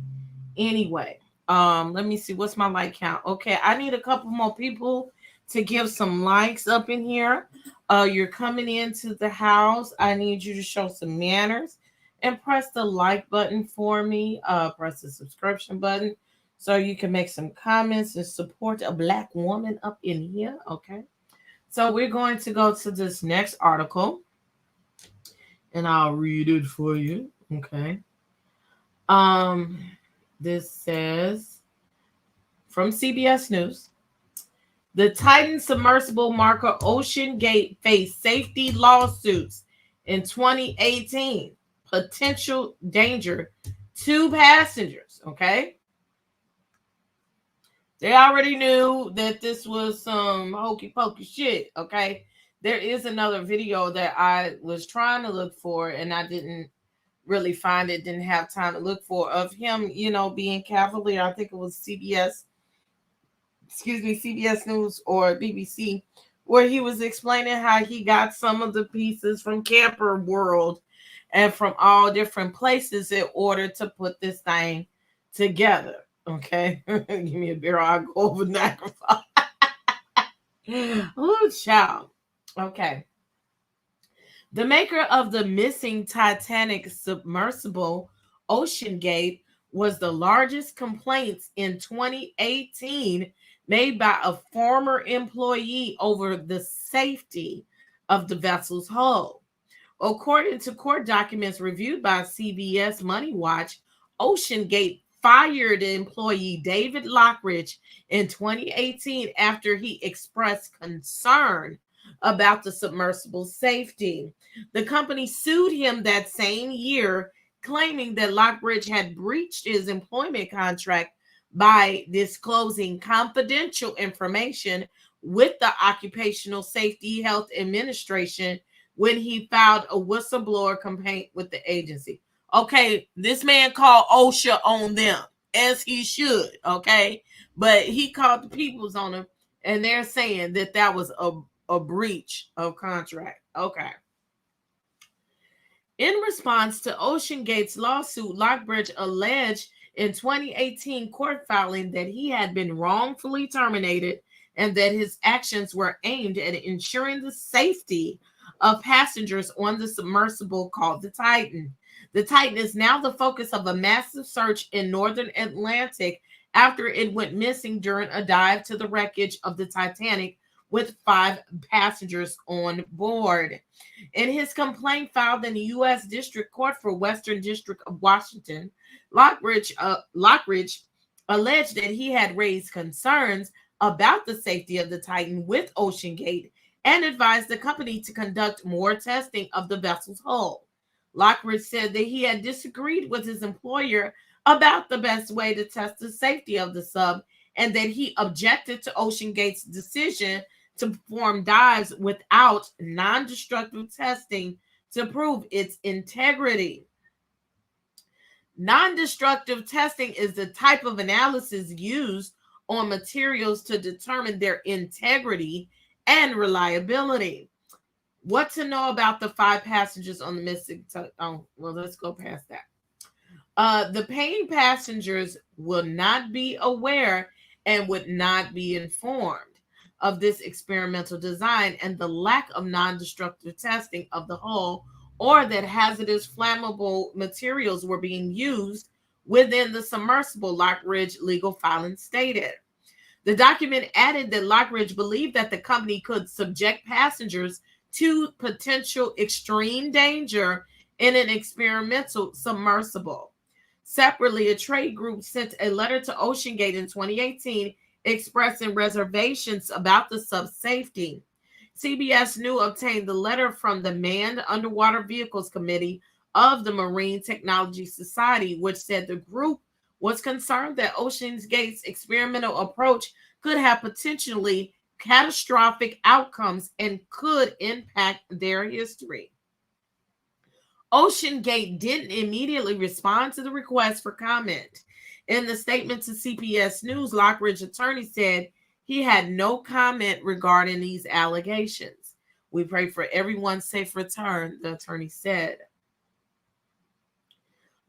anyway. Let me see. What's my like count? Okay, I need a couple more people to give some likes up in here. You're coming into the house. I need you to show some manners and press the like button for me. Press the subscription button so you can make some comments and support a Black woman up in here. Okay. So we're going to go to this next article and I'll read it for you. Okay. This says from CBS News, the TITAN Submersible marker Ocean Gate faced safety lawsuits in 2018. Potential danger to passengers. Okay. They already knew that this was some hokey pokey shit. Okay. There is another video that I was trying to look for and I didn't really find it, didn't have time to look for, of him, being cavalier. I think it was CBS News or BBC, where he was explaining how he got some of the pieces from Camper World and from all different places in order to put this thing together. Okay. Give me a beer, I'll go over Niagara. Oh, child. Okay. The maker of the missing Titanic submersible OceanGate was the largest complaints in 2018 made by a former employee over the safety of the vessel's hull. According to court documents reviewed by CBS Money Watch, OceanGate fired employee David Lockridge in 2018 after he expressed concern about the submersible's safety. The company sued him that same year, claiming that Lockridge had breached his employment contract by disclosing confidential information with the Occupational Safety Health Administration when he filed a whistleblower complaint with the agency. Okay, this man called OSHA on them, as he should, okay? But he called the peoples on them, and they're saying that that was a breach of contract. Okay. In response to OceanGate's lawsuit, Lockridge alleged in 2018 court filing that he had been wrongfully terminated and that his actions were aimed at ensuring the safety of passengers on the submersible called the Titan. The Titan is now the focus of a massive search in northern Atlantic after it went missing during a dive to the wreckage of the Titanic with 5 passengers on board. In his complaint filed in the U.S. District Court for Western District of Washington, Lockridge alleged that he had raised concerns about the safety of the Titan with OceanGate and advised the company to conduct more testing of the vessel's hull. Lockridge said that he had disagreed with his employer about the best way to test the safety of the sub and that he objected to OceanGate's decision to perform dives without non-destructive testing to prove its integrity. Non-destructive testing is the type of analysis used on materials to determine their integrity and reliability. What to know about the 5 passengers on the missing? Oh, well, let's go past that. The paying passengers will not be aware and would not be informed of this experimental design and the lack of non-destructive testing of the hull, or that hazardous flammable materials were being used within the submersible, Lockridge legal filing stated. The document added that Lockridge believed that the company could subject passengers to potential extreme danger in an experimental submersible. Separately, a trade group sent a letter to OceanGate in 2018 expressing reservations about the sub's safety. CBS News obtained the letter from the Manned Underwater Vehicles Committee of the Marine Technology Society, which said the group was concerned that OceanGate's experimental approach could have potentially catastrophic outcomes and could impact their history. OceanGate didn't immediately respond to the request for comment. In the statement to CBS News, Lockridge attorney said he had no comment regarding these allegations. We pray for everyone's safe return, the attorney said.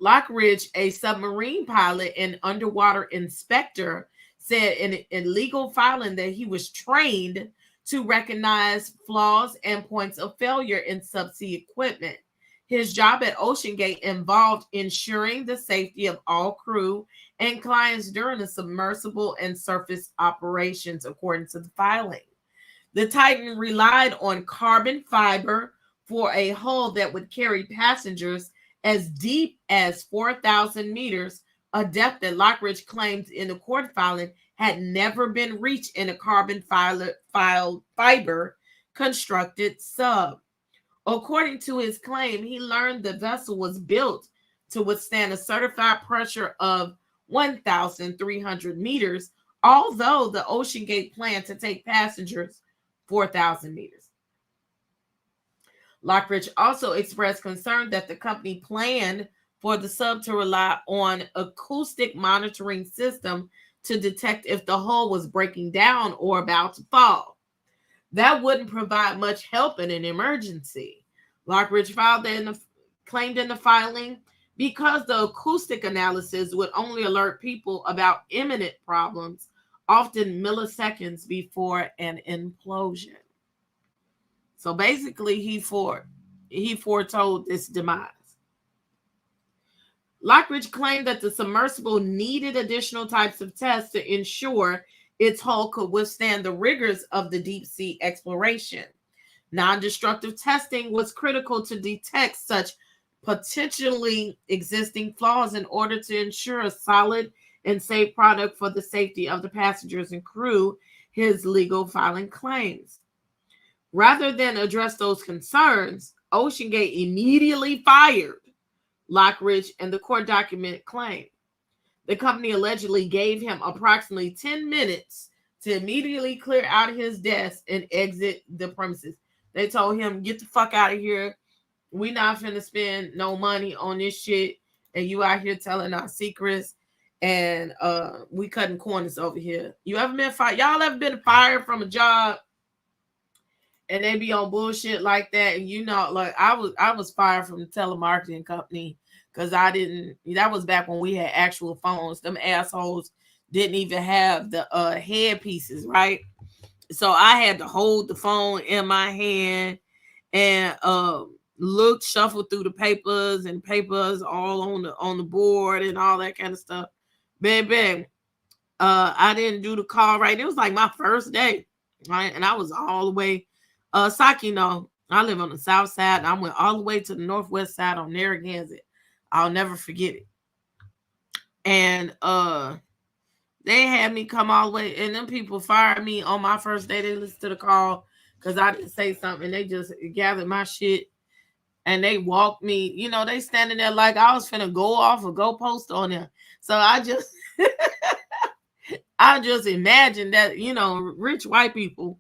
Lockridge, a submarine pilot and underwater inspector, said in legal filing that he was trained to recognize flaws and points of failure in subsea equipment. His job at OceanGate involved ensuring the safety of all crew and clients during the submersible and surface operations, according to the filing. The Titan relied on carbon fiber for a hull that would carry passengers as deep as 4,000 meters, a depth that Lockridge claims in the court filing had never been reached in a carbon fiber constructed sub. According to his claim, he learned the vessel was built to withstand a certified pressure of 1,300 meters, although the OceanGate planned to take passengers 4,000 meters. Lockridge also expressed concern that the company planned for the sub to rely on acoustic monitoring system to detect if the hull was breaking down or about to fall. That wouldn't provide much help in an emergency. Lockridge claimed in the filing because the acoustic analysis would only alert people about imminent problems, often milliseconds before an implosion. So basically, he foretold this demise. Lockridge claimed that the submersible needed additional types of tests to ensure its hull could withstand the rigors of the deep sea exploration. Non-destructive testing was critical to detect such potentially existing flaws in order to ensure a solid and safe product for the safety of the passengers and crew, his legal filing claims. Rather than address those concerns, OceanGate immediately fired Lockridge, and the court document claimed the company allegedly gave him approximately 10 minutes to immediately clear out his desk and exit the premises. They told him, get the fuck out of here. We not finna spend no money on this shit, and you out here telling our secrets, and we cutting corners over here. You ever been fired? Y'all ever been fired from a job and they be on bullshit like that? And you know, like I was fired from the telemarketing company because that was back when we had actual phones. Them assholes didn't even have the headpieces, right? So I had to hold the phone in my hand and shuffle through the papers all on the board and all that kind of stuff. Baby, I didn't do the call right. It was like my first day, right? And I was all the way, Saki, I live on the south side, and I went all the way to the northwest side on Narragansett. I'll never forget it. And they had me come all the way, and them people fired me on my first day. They listened to the call because I didn't say something. They just gathered my shit and they walked me. They standing there like I was finna go off a goalpost on them. So I just I just imagine that, rich white people,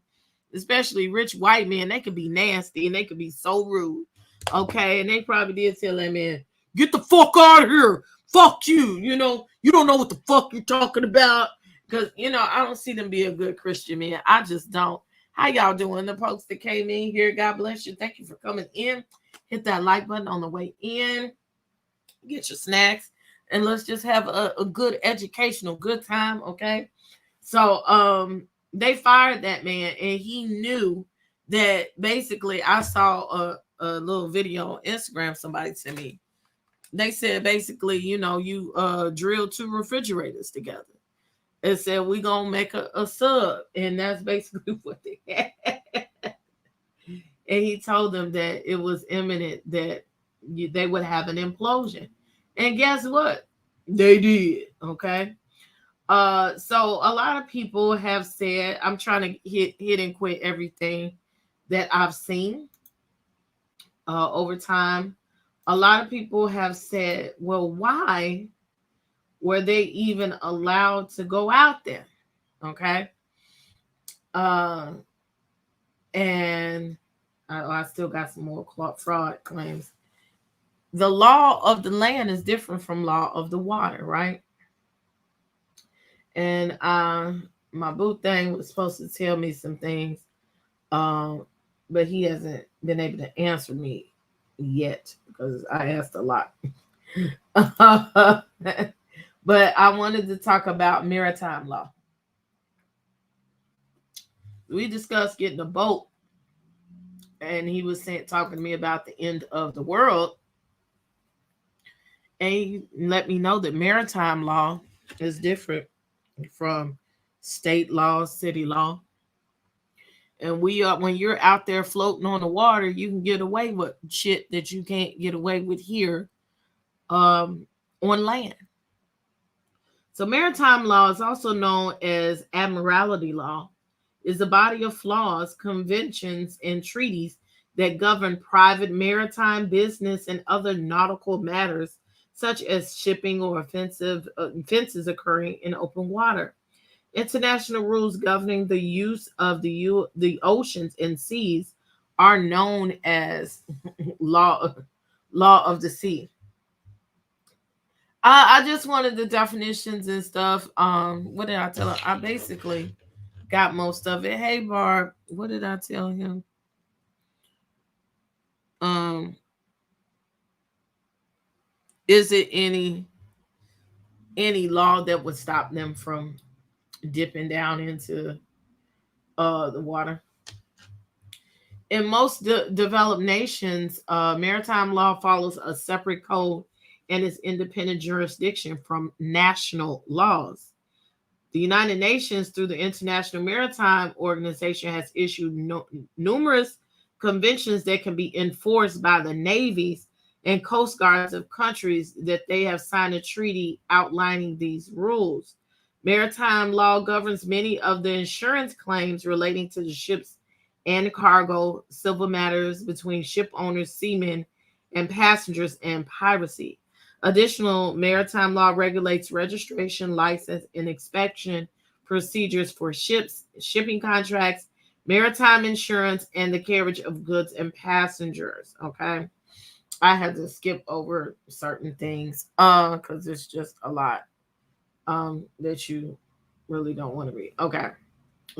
especially rich white men, they could be nasty and they could be so rude. Okay. And they probably did tell that man, get the fuck out of here. Fuck you. You don't know what the fuck you're talking about. Because, I don't see them be a good Christian man. I just don't. How y'all doing? The folks that came in here, God bless you. Thank you for coming in. Hit that like button on the way in. Get your snacks. And let's just have a good educational, good time, okay? So they fired that man, and he knew that basically I saw a little video on Instagram somebody sent me. They said basically, you drill 2 refrigerators together. It said we're going to make a sub, and that's basically what they had. And he told them that it was imminent that they would have an implosion. And guess what? They did, okay? So a lot of people have said, I'm trying to hit and quit everything that I've seen over time. A lot of people have said, well, why were they even allowed to go out there? Okay. And I still got some more fraud claims. The law of the land is different from law of the water, right? And my boo thing was supposed to tell me some things, but he hasn't been able to answer me yet because I asked a lot. But I wanted to talk about maritime law. We discussed getting a boat, and he was talking to me about the end of the world. And he let me know that maritime law is different from state law, city law. And when you're out there floating on the water, you can get away with shit that you can't get away with here on land. So maritime law is also known as admiralty law, is a body of laws, conventions, and treaties that govern private maritime business and other nautical matters, such as shipping or offenses occurring in open water. International rules governing the use of the oceans and seas are known as law of the sea. I just wanted the definitions and stuff. What did I tell her? I basically got most of it. Hey, Barb, what did I tell him? Is it any law that would stop them from dipping down into the water? In most developed nations, maritime law follows a separate code and its independent jurisdiction from national laws. The United Nations, through the International Maritime Organization, has issued numerous conventions that can be enforced by the navies and coast guards of countries that they have signed a treaty outlining these rules. Maritime law governs many of the insurance claims relating to the ships and cargo, civil matters between ship owners, seamen, and passengers, and piracy. Additional maritime law regulates registration, license, and inspection procedures for ships, shipping contracts, maritime insurance, and the carriage of goods and passengers. Okay. I had to skip over certain things because it's just a lot that you really don't want to read. Okay.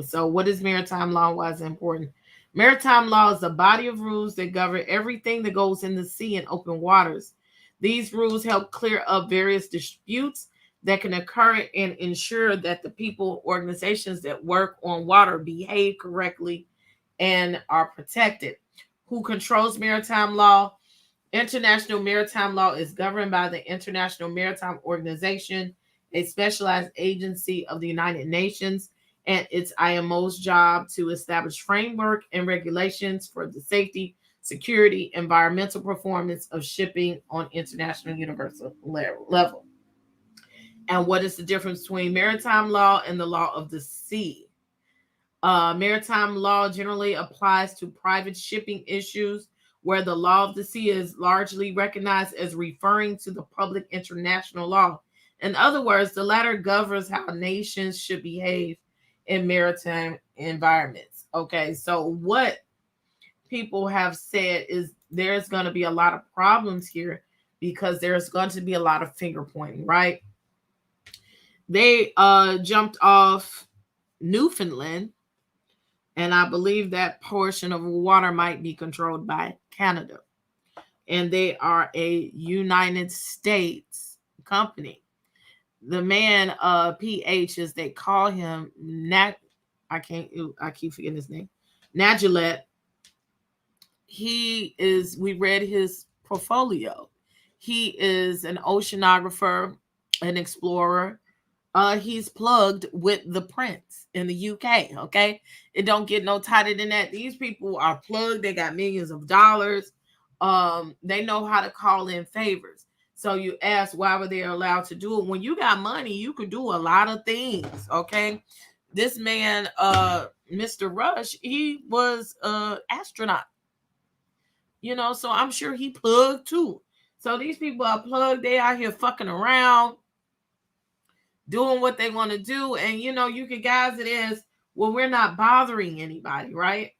So what is maritime law? Why is it important? Maritime law is a body of rules that govern everything that goes in the sea and open waters. These rules help clear up various disputes that can occur and ensure that the people, organizations that work on water behave correctly and are protected. Who controls maritime law? International maritime law is governed by the International Maritime Organization, a specialized agency of the United Nations, and it's IMO's job to establish framework and regulations for the safety, security, environmental performance of shipping on international universal level. And what is the difference between maritime law and the law of the sea? Maritime law generally applies to private shipping issues where the law of the sea is largely recognized as referring to the public international law. In other words, the latter governs how nations should behave in maritime environments. Okay, so what people have said is there's going to be a lot of problems here because there's going to be a lot of finger pointing, right? They jumped off Newfoundland, and I believe that portion of water might be controlled by Canada. And they are a United States company. The man, PH, as they call him, I keep forgetting his name, Najulet. We read his portfolio. He is an oceanographer, an explorer. He's plugged with the Prince in the UK. Okay, it don't get no tighter than that. These people are plugged. They got millions of dollars. They know how to call in favors. So you ask, why were they allowed to do it? When you got money, you could do a lot of things. Okay, this man, Mr. Rush, he was an astronaut. You know, so I'm sure he plugged too. So these people are plugged. They out here fucking around, doing what they want to do. And, you know, you can guys it is, well, we're not bothering anybody, right?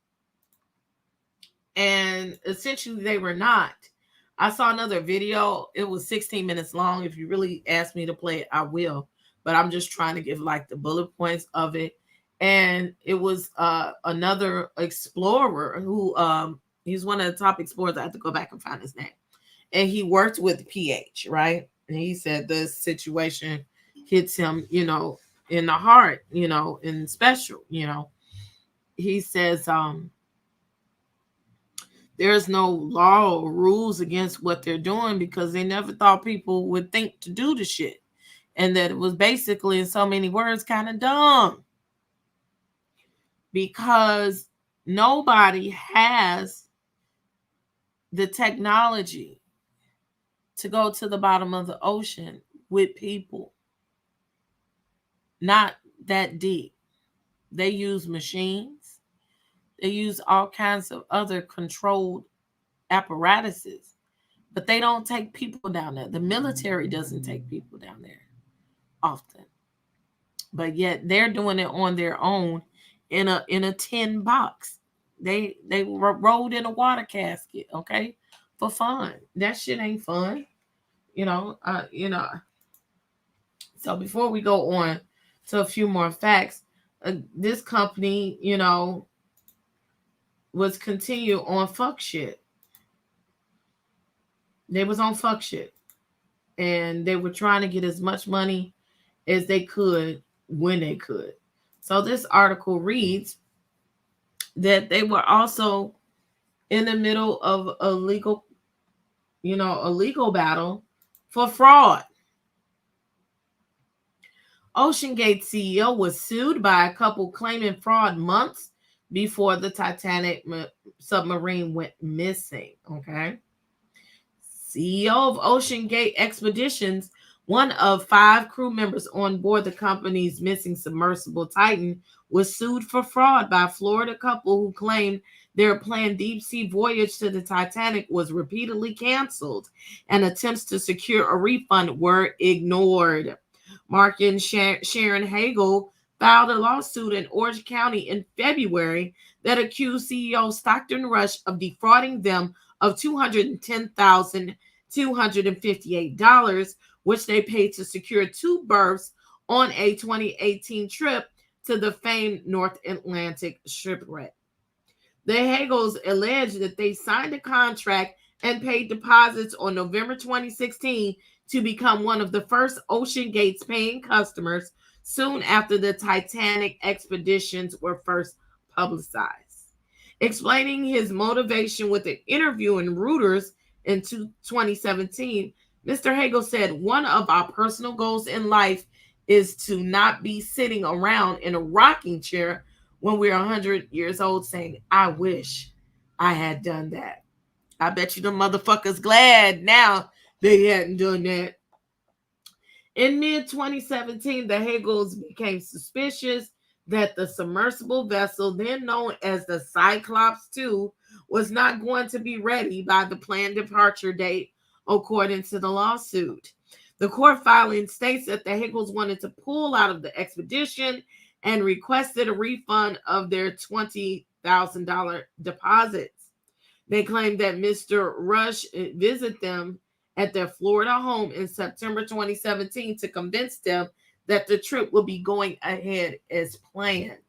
And essentially they were not. I saw another video. It was 16 minutes long. If you really ask me to play it, I will. But I'm just trying to give like the bullet points of it. And it was another explorer who, he's one of the top explorers. I have to go back and find his name. And he worked with PH, right? And he said this situation hits him, you know, in the heart, you know, and special, you know. He says, there's no law or rules against what they're doing because they never thought people would think to do the shit. And that it was basically, in so many words, kind of dumb. Because nobody has the technology to go to the bottom of the ocean with people. Not that deep. They use machines. They use all kinds of other controlled apparatuses, but they don't take people down there. The military doesn't take people down there often, but yet they're doing it on their own in a tin box. They rolled in a water casket, okay, for fun. That shit ain't fun, you know. So before we go on to a few more facts, this company, you know, was continue on fuck shit. They was on fuck shit. And they were trying to get as much money as they could when they could. So this article reads that they were also in the middle of a legal battle for fraud. OceanGate CEO was sued by a couple claiming fraud months before the Titanic submarine went missing. Okay. CEO of OceanGate Expeditions, one of 5 crew members on board the company's missing submersible Titan, was sued for fraud by a Florida couple who claimed their planned deep-sea voyage to the Titanic was repeatedly canceled and attempts to secure a refund were ignored. Mark and Sharon Hagel filed a lawsuit in Orange County in February that accused CEO Stockton Rush of defrauding them of $210,258, which they paid to secure 2 berths on a 2018 trip to the famed North Atlantic shipwreck. The Hagels alleged that they signed a contract and paid deposits on November 2016 to become one of the first OceanGate's paying customers soon after the Titanic expeditions were first publicized. Explaining his motivation with an interview in Reuters in 2017, Mr. Hagel said, "One of our personal goals in life is to not be sitting around in a rocking chair when we're 100 years old saying, 'I wish I had done that.'" I bet you the motherfuckers glad now they hadn't done that. In mid-2017, the Hagels became suspicious that the submersible vessel, then known as the Cyclops II, was not going to be ready by the planned departure date, according to the lawsuit. The court filing states that the Hagels wanted to pull out of the expedition and requested a refund of their $20,000 deposits. They claimed that Mr. Rush visited them at their Florida home in September 2017 to convince them that the trip will be going ahead as planned.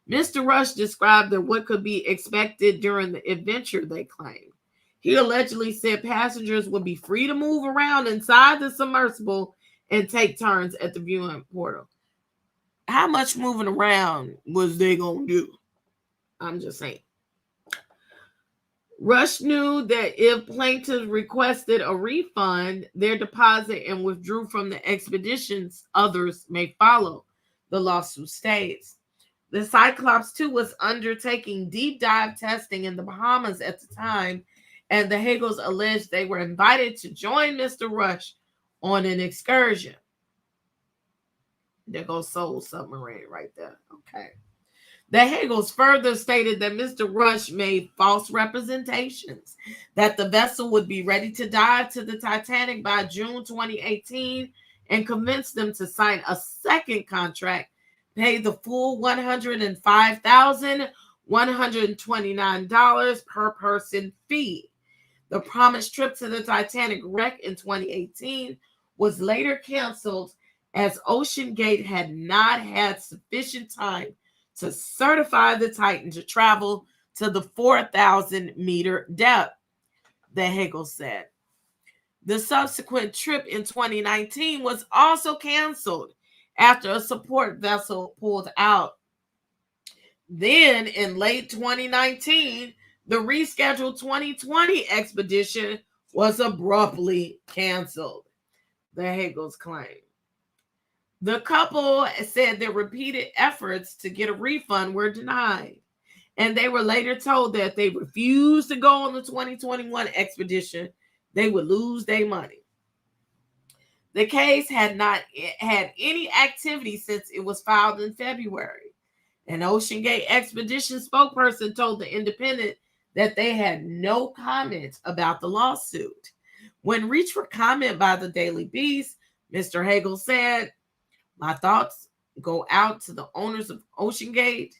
Mr. Rush described what could be expected during the adventure, they claimed. He allegedly said passengers would be free to move around inside the submersible and take turns at the viewing portal. How much moving around was they going to do? I'm just saying. Rush knew that if plaintiffs requested a refund, their deposit, and withdrew from the expeditions, others may follow, the lawsuit states. The Cyclops II was undertaking deep dive testing in the Bahamas at the time, and the Hagels alleged they were invited to join Mr. Rush on an excursion. There goes Soul Submarine right there. Okay. The Hagels further stated that Mr. Rush made false representations that the vessel would be ready to dive to the Titanic by June 2018 and convinced them to sign a second contract, pay the full $105,129 per person fee. The promised trip to the Titanic wreck in 2018 was later canceled as OceanGate had not had sufficient time to certify the Titan to travel to the 4,000-meter depth, the Hagel said. The subsequent trip in 2019 was also canceled after a support vessel pulled out. Then, in late 2019, the rescheduled 2020 expedition was abruptly canceled, the Hagels claimed. The couple said their repeated efforts to get a refund were denied, and they were later told that if they refused to go on the 2021 expedition, they would lose their money. The case had not had any activity since it was filed in February. An OceanGate Expedition spokesperson told The Independent that they had no comment about the lawsuit. When reached for comment by the Daily Beast, Mr. Hagel said, "My thoughts go out to the owners of OceanGate,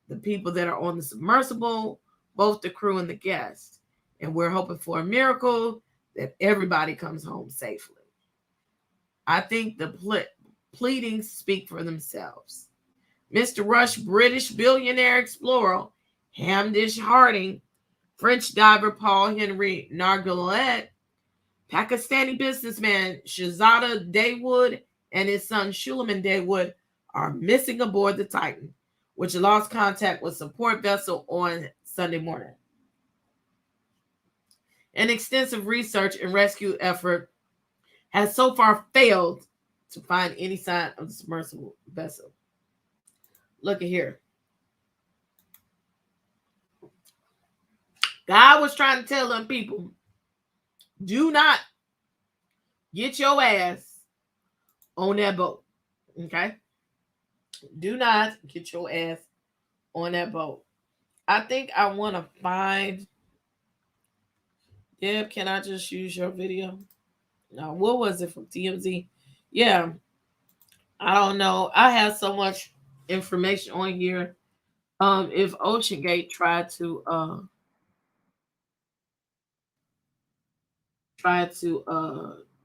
the people that are on the submersible, both the crew and the guests. And we're hoping for a miracle that everybody comes home safely." I think the pleadings speak for themselves. Mr. Rush, British billionaire explorer Hamish Harding, French diver Paul Henry Nargeolet, Pakistani businessman Shahzada Dawood, and his son Suleiman Dawood are missing aboard the Titan, which lost contact with support vessel on Sunday morning. An extensive research and rescue effort has so far failed to find any sign of the submersible vessel. Look at here. God was trying to tell them people, do not get your ass on that boat. Okay? Do not get your ass on that boat. I think I want to find. Deb, can I just use your video? No, what was it from TMZ? Yeah, I don't know. I have so much information on here. If OceanGate tried to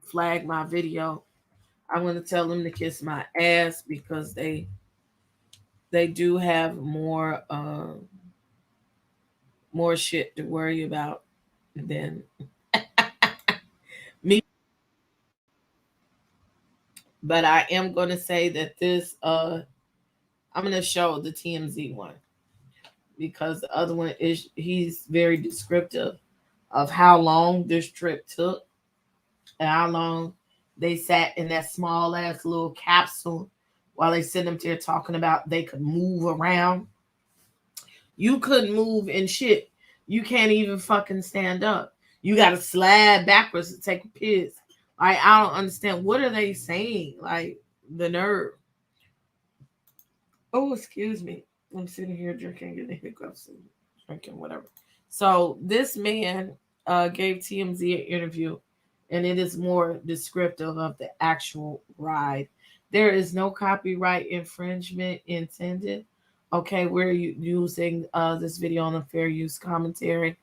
flag my video, I'm gonna tell them to kiss my ass because they do have more shit to worry about than me. But I am gonna say that this I'm gonna show the TMZ one because the other one is he's very descriptive of how long this trip took and how long they sat in that small ass little capsule while they sitting up there talking about they could move around. You couldn't move in shit. You can't even fucking stand up. You got to slide backwards to take a piss. Like, I don't understand. What are they saying? Like, the nerve. Oh, excuse me. I'm sitting here drinking, getting hiccups and drinking whatever. So this man gave TMZ an interview, and it is more descriptive of the actual ride. There is no copyright infringement intended. Okay, we're using this video on a fair use commentary.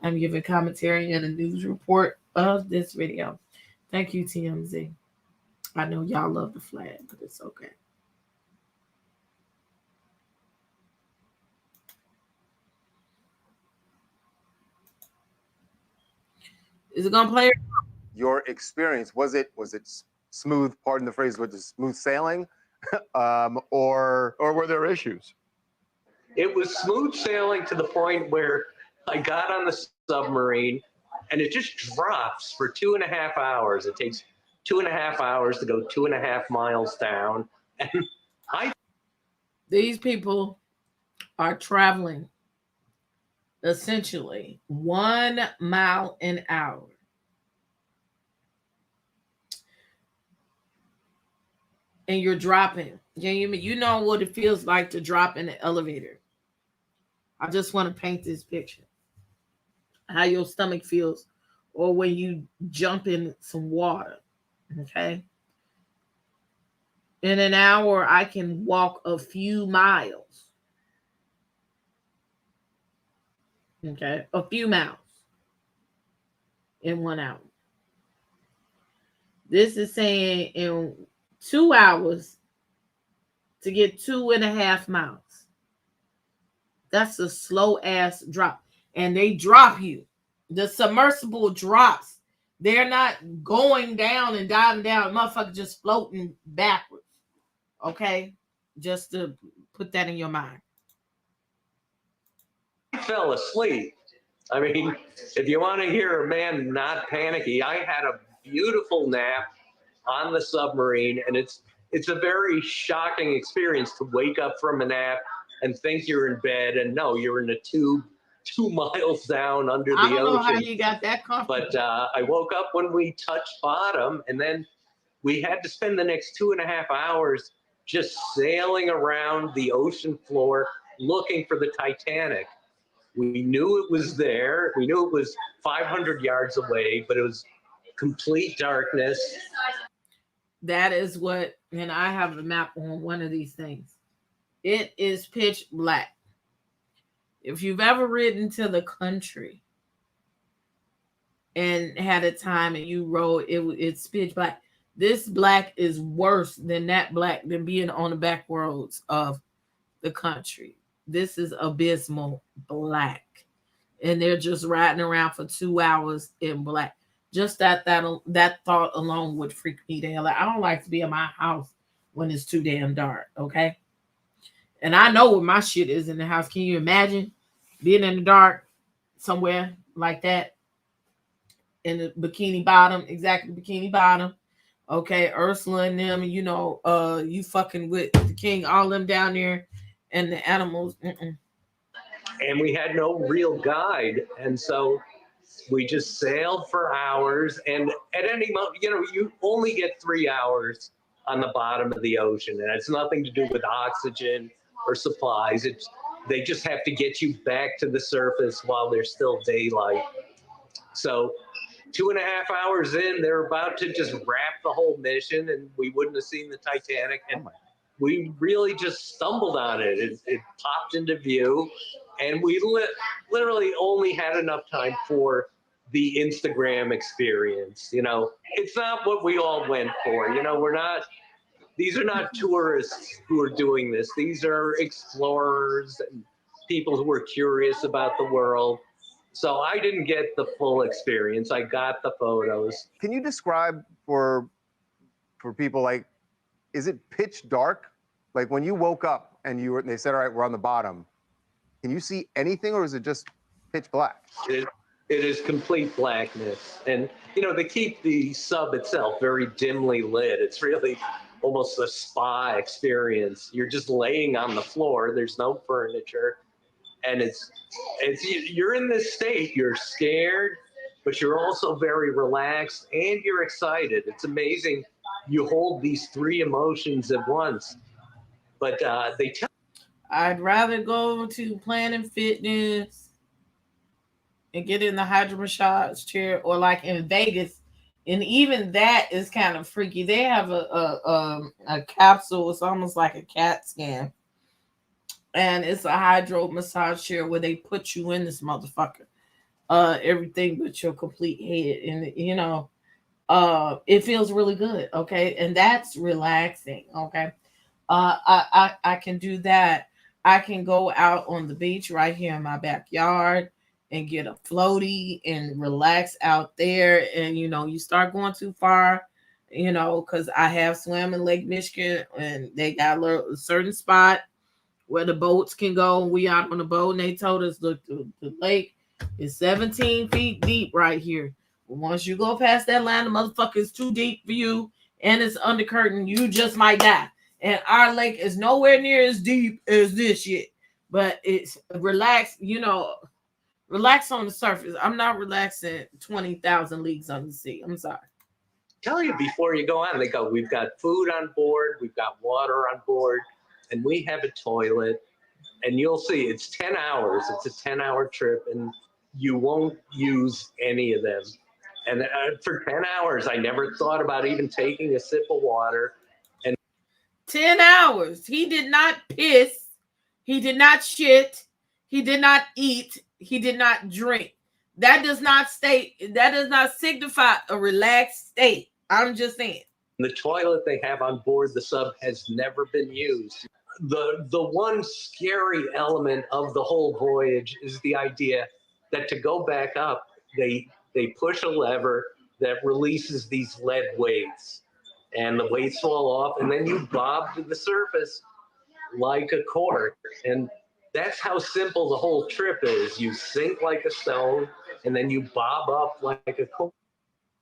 I'm giving commentary and a news report of this video. Thank you, TMZ. I know y'all love the flag, but it's okay. Is it gonna play? Your experience, was it smooth? Pardon the phrase, was it smooth sailing, or were there issues? It was smooth sailing to the point where I got on the submarine and it just drops for 2.5 hours. It takes 2.5 hours to go 2.5 miles down. And these people are traveling essentially 1 mile an hour. And you're dropping. You know what it feels like to drop in the elevator. I just want to paint this picture. How your stomach feels, or when you jump in some water. Okay. In an hour, I can walk a few miles. Okay. A few miles in 1 hour. This is saying in 2 hours to get 2.5 miles. That's a slow ass drop. And they drop you. The submersible drops. They're not going down and diving down. Motherfucker just floating backwards. Okay? Just to put that in your mind. I fell asleep. I mean, if you want to hear a man not panicky, I had a beautiful nap on the submarine, and it's a very shocking experience to wake up from a nap and think you're in bed, and no, you're in a tube 2 miles down under the ocean. I don't know how you got that comfortable. But I woke up when we touched bottom, and then we had to spend the next 2.5 hours just sailing around the ocean floor looking for the Titanic. We knew it was there. We knew it was 500 yards away, but it was complete darkness. That is what, and I have a map on one of these things. It is pitch black. If you've ever ridden to the country and had a time and you rode, it's pitch black. This black is worse than that black than being on the back roads of the country. This is abysmal black. And they're just riding around for 2 hours in black. Just that thought alone would freak me the hell out. I don't like to be in my house when it's too damn dark, okay? And I know where my shit is in the house. Can you imagine being in the dark somewhere like that? in the Bikini Bottom, exactly Bikini Bottom. Okay, Ursula and them, you know, you fucking with the king, all them down there, and the animals. And we had no real guide, and so we just sailed for hours. And at any moment, you know, you only get 3 hours on the bottom of the ocean, and it's nothing to do with oxygen or supplies. They just have to get you back to the surface while there's still daylight. So 2.5 hours in, they're about to just wrap the whole mission, and we wouldn't have seen the Titanic. And we really just stumbled on it. It popped into view, and we literally only had enough time for the Instagram experience. You know, it's not what we all went for. You know, these are not tourists who are doing this. These are explorers and people who are curious about the world. So I didn't get the full experience. I got the photos. Can you describe for people, like, is it pitch dark? Like when you woke up and they said, all right, we're on the bottom. Can you see anything, or is it just pitch black? It is complete blackness. And, you know, they keep the sub itself very dimly lit. It's really almost a spa experience. You're just laying on the floor. There's no furniture. And you're in this state, you're scared, but you're also very relaxed and you're excited. It's amazing. You hold these 3 emotions at once. But they tell. I'd rather go to Planet Fitness and get in the hydro massage chair, or like in Vegas, and even that is kind of freaky. They have a capsule. It's almost like a CAT scan, and it's a hydro massage chair where they put you in this motherfucker, everything but your complete head, and you know, it feels really good. Okay, and that's relaxing. Okay, I can do that. I can go out on the beach right here in my backyard and get a floaty and relax out there. And, you know, you start going too far, you know, because I have swam in Lake Michigan and they got a certain spot where the boats can go. We out on the boat and they told us, look, the lake is 17 feet deep right here. Once you go past that line, the motherfucker is too deep for you and it's under curtain. You just might die. And our lake is nowhere near as deep as this shit. But it's relaxed, you know, relax on the surface. I'm not relaxing 20,000 leagues under the sea. I'm sorry. Tell you before you go on, they go, we've got food on board, we've got water on board, and we have a toilet. And you'll see it's 10 hours. It's a 10-hour trip, and you won't use any of them. And for 10 hours, I never thought about even taking a sip of water. 10 hours. He did not piss. He did not shit. He did not eat. He did not drink. That does not signify a relaxed state. I'm just saying. The toilet they have on board the sub has never been used. The one scary element of the whole voyage is the idea that to go back up, they push a lever that releases these lead weights. And the weights fall off, and then you bob to the surface like a cork. And that's how simple the whole trip is. You sink like a stone, and then you bob up like a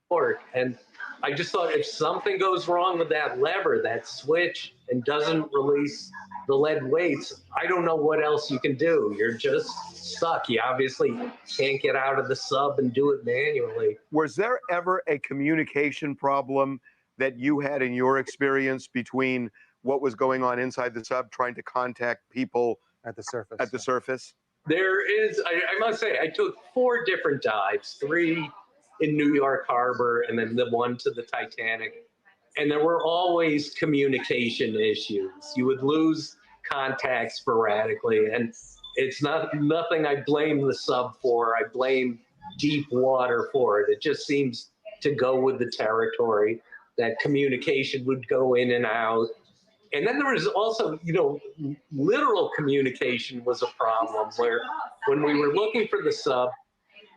cork. And I just thought, if something goes wrong with that lever, that switch, and doesn't release the lead weights, I don't know what else you can do. You're just stuck. You obviously can't get out of the sub and do it manually. Was there ever a communication problem that you had in your experience between what was going on inside the sub, trying to contact people at the surface? At the surface? There is, I must say, I took 4 different dives, 3 in New York Harbor, and then the one to the Titanic. And there were always communication issues. You would lose contact sporadically, and it's nothing I blame the sub for. I blame deep water for it. It just seems to go with the territory. That communication would go in and out. And then there was also, you know, literal communication was a problem, where when we were looking for the sub,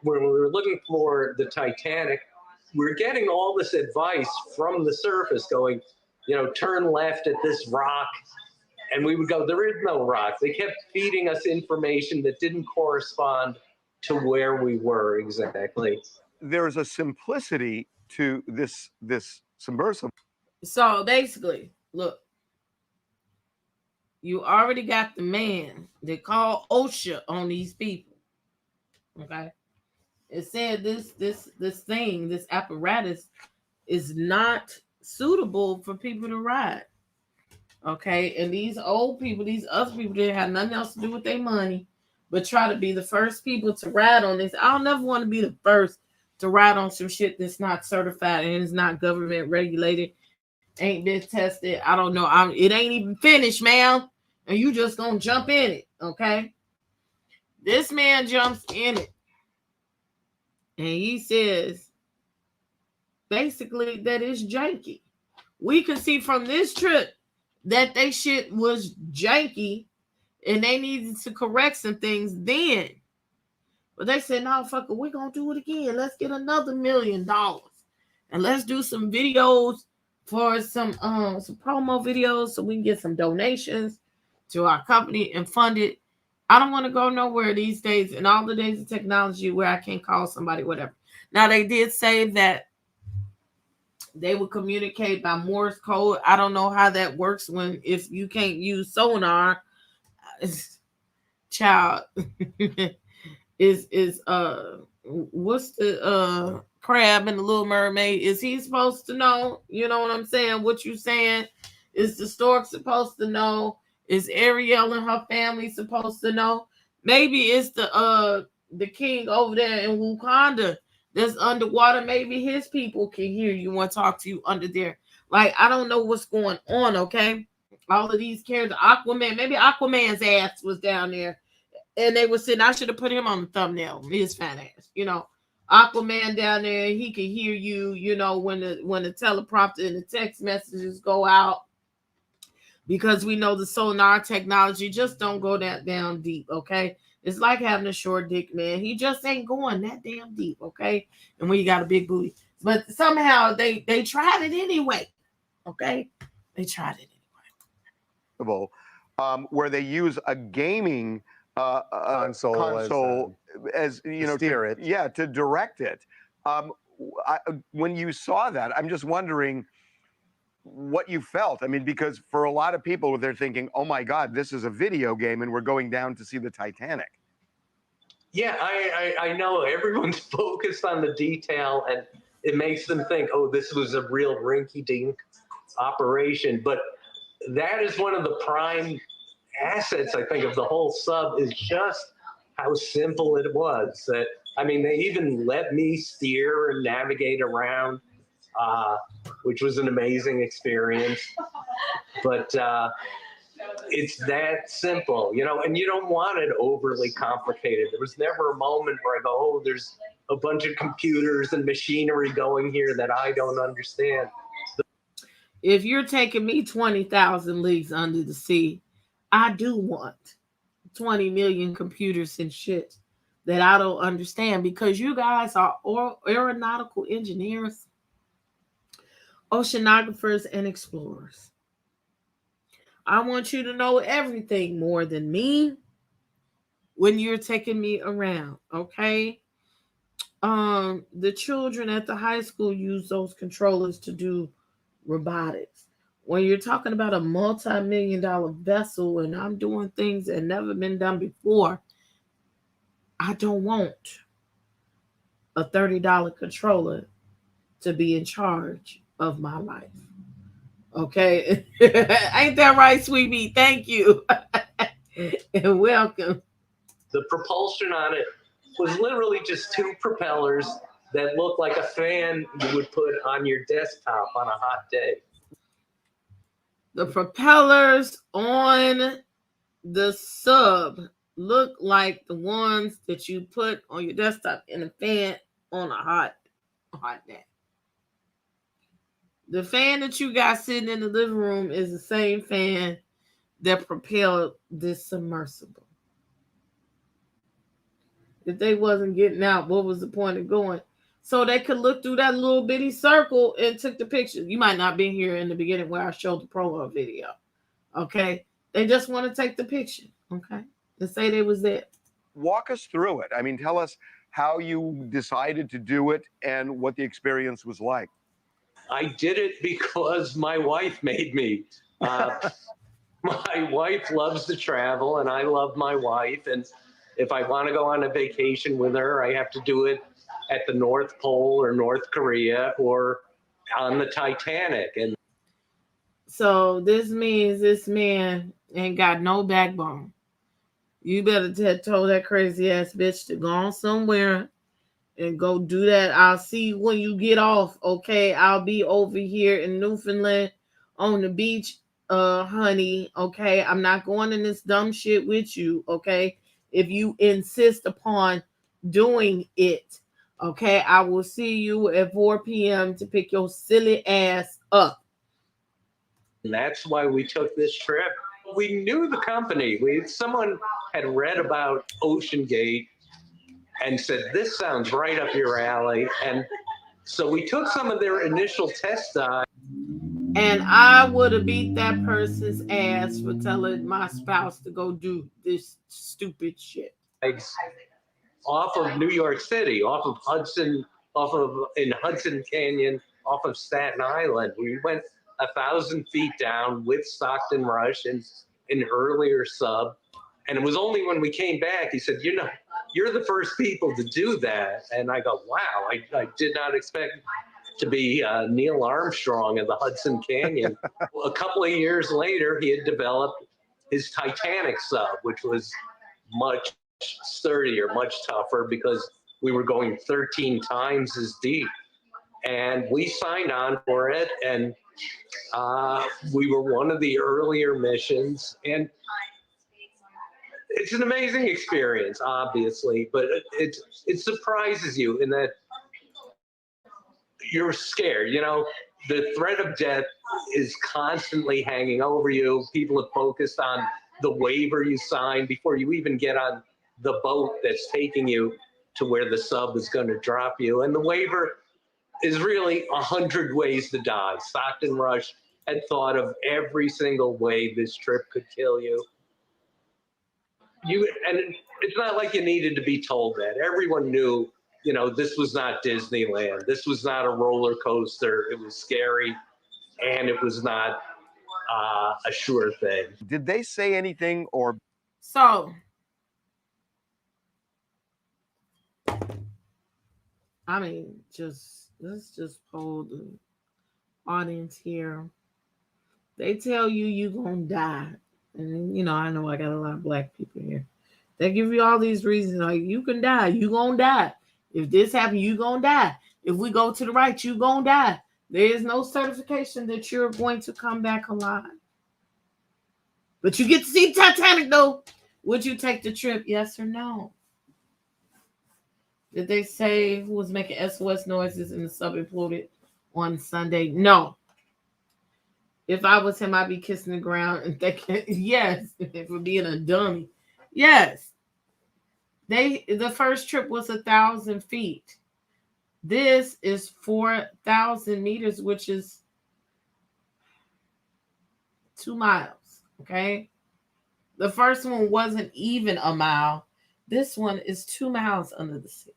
when we were looking for the Titanic, we were getting all this advice from the surface going, you know, turn left at this rock. And we would go, there is no rock. They kept feeding us information that didn't correspond to where we were exactly. there's a simplicity to this submersible. So basically, look, you already got the man that called OSHA on these people. Okay, it said this apparatus is not suitable for people to ride. Okay, and these old people, these other people didn't have nothing else to do with their money but try to be the first people to ride on this. I'll never want to be the first to ride on some shit that's not certified and is not government regulated, ain't been tested. I don't know. It ain't even finished, man. And you just gonna jump in it, okay? This man jumps in it. And he says, basically, that it's janky. We can see from this trip that they shit was janky and they needed to correct some things then. But they said, no, fucker, we're going to do it again. Let's get another $1 million. And let's do some videos for some promo videos so we can get some donations to our company and fund it. I don't want to go nowhere these days in all the days of technology where I can't call somebody, whatever. Now, they did say that they would communicate by Morse code. I don't know how that works if you can't use sonar. Child is what's the crab in the Little Mermaid? Is he supposed to know? You know what I'm saying? What you saying? Is the stork supposed to know? Is Ariel and her family supposed to know? Maybe it's the king over there in Wakanda that's underwater. Maybe his people can hear you and talk to you under there. Like, I don't know what's going on, okay? All of these characters, Aquaman, maybe Aquaman's ass was down there and they were saying, I should have put him on the thumbnail, his fat ass, you know. Aquaman down there, he can hear you, you know, when the teleprompter and the text messages go out, because we know the sonar technology just don't go that down deep, okay? It's like having a short dick, man. He just ain't going that damn deep, okay? And when you got a big booty. But somehow they tried it anyway, okay? They tried it anyway. Where they use a gaming console as you know, steer it. Yeah, to direct it. When you saw that, I'm just wondering what you felt. I mean, because for a lot of people, they're thinking, "Oh my God, this is a video game, and we're going down to see the Titanic." Yeah, I know everyone's focused on the detail, and it makes them think, "Oh, this was a real rinky-dink operation." But that is one of the prime assets, I think, of the whole sub, is just how simple it was. That, I mean, they even let me steer and navigate around, which was an amazing experience. But it's that simple, you know, and you don't want it overly complicated. There was never a moment where I go, oh, there's a bunch of computers and machinery going here that I don't understand. If you're taking me 20,000 leagues under the sea, I do want 20 million computers and shit that I don't understand, because you guys are aeronautical engineers, oceanographers, and explorers. I want you to know everything more than me when you're taking me around, okay? The children at the high school use those controllers to do robotics. When you're talking about a multi-million-dollar vessel and I'm doing things that never been done before, I don't want a $30 controller to be in charge of my life. Okay? Ain't that right, sweetie? Thank you. And welcome. The propulsion on it was literally just two propellers that looked like a fan you would put on your desktop on a hot day. The propellers on the sub look like the ones that you put on your desktop in a fan on a hot day. The fan that you got sitting in the living room is the same fan that propelled this submersible. If they wasn't getting out, what was the point of going? So they could look through that little bitty circle and took the picture. You might not be here in the beginning where I showed the promo video. Okay? They just want to take the picture. Okay? And say they was there. Walk us through it. I mean, tell us how you decided to do it and what the experience was like. I did it because my wife made me. My wife loves to travel, and I love my wife. And if I want to go on a vacation with her, I have to do it at the North Pole or North Korea or on the Titanic. And so this means this man ain't got no backbone. You better tell that crazy ass bitch to go on somewhere and go do that. I'll see you when you get off, okay? I'll be over here in Newfoundland on the beach, honey, okay? I'm not going in this dumb shit with you, okay? If you insist upon doing it, okay? I will see you at 4 p.m. to pick your silly ass up. And that's why we took this trip. We knew the company. Someone had read about Ocean Gate and said, this sounds right up your alley. And so we took some of their initial test dives. And I would have beat that person's ass for telling my spouse to go do this stupid shit. Off of New York City, off of Hudson, in Hudson Canyon, off of Staten Island. We went 1,000 feet down with Stockton Rush and an earlier sub. And it was only when we came back, he said, you know, you're the first people to do that. And I go, wow, I did not expect to be Neil Armstrong in the Hudson Canyon. A couple of years later, he had developed his Titanic sub, which was much sturdier, much tougher because we were going 13 times as deep. And we signed on for it. And we were one of the earlier missions. And it's an amazing experience, obviously, but it surprises you in that you're scared. You know, the threat of death is constantly hanging over you. People have focused on the waiver you signed before you even get on the boat that's taking you to where the sub is going to drop you. And the waiver is really 100 ways to die. Stockton Rush had thought of every single way this trip could kill you. And it's not like you needed to be told that. Everyone knew, you know, this was not Disneyland. This was not a roller coaster. It was scary, and it was not a sure thing. Did they say anything or? So, I mean, let's just poll the audience here. They tell you gonna die. And, you know I got a lot of black people here. They give you all these reasons, like, you can die. You gonna die. If this happens, you gonna die. If we go to the right, you gonna die. There is no certification that you're going to come back alive. But you get to see Titanic, though. Would you take the trip? Yes or no? Did they say who was making SOS noises and the sub imploded on Sunday? No. If I was him, I'd be kissing the ground and thinking, yes, for being a dummy. Yes. The first trip was 1,000 feet. This is 4,000 meters, which is 2 miles. Okay. The first one wasn't even a mile. This one is 2 miles under the sea.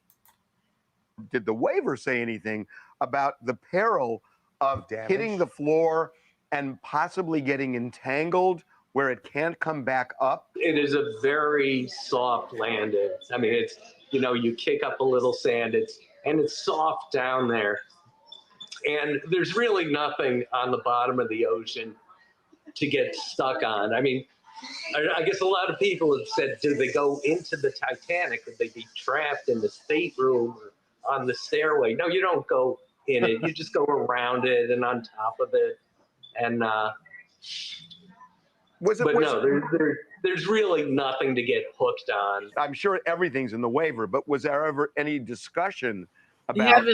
Did the waiver say anything about the peril of hitting the floor and possibly getting entangled where it can't come back up? It is a very soft landing. I mean, it's, you kick up a little sand, and it's soft down there. And there's really nothing on the bottom of the ocean to get stuck on. I mean, I guess a lot of people have said, do they go into the Titanic? Would they be trapped in the stateroom or on the stairway? No, you don't go in it. You just go around it and on top of it. And there's really nothing to get hooked on. I'm sure everything's in the waiver, but was there ever any discussion about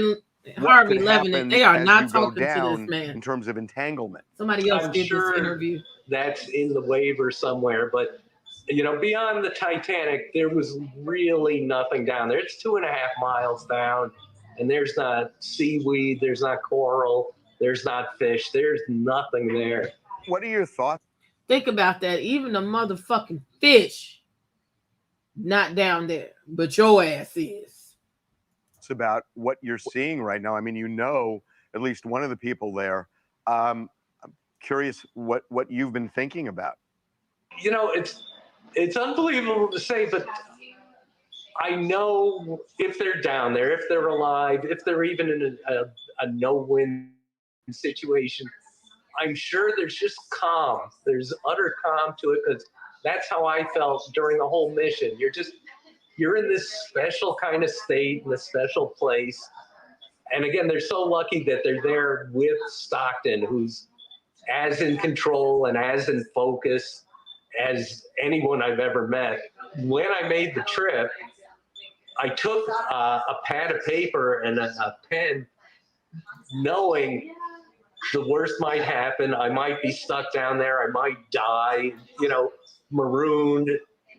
Harvey Levin? They are not talking to this man in terms of entanglement. Somebody else did sure this interview. That's in the waiver somewhere, but beyond the Titanic, there was really nothing down there. It's 2.5 miles down, and there's not seaweed, there's not coral, there's not fish, there's nothing there. What are your thoughts? Think about that. Even the motherfucking fish not down there, but your ass is. thoughts about what you're seeing right now? I mean, you know at least one of the people there. I'm curious what you've been thinking about. You know, it's unbelievable to say, but I know if they're down there, if they're alive, if they're even in a no-win situation, I'm sure there's just calm. There's utter calm to it, because that's how I felt during the whole mission. You're in this special kind of state, in a special place. And again, they're so lucky that they're there with Stockton, who's as in control and as in focus as anyone I've ever met. When I made the trip, I took a pad of paper and a pen, knowing the worst might happen. I might be stuck down there. I might die, marooned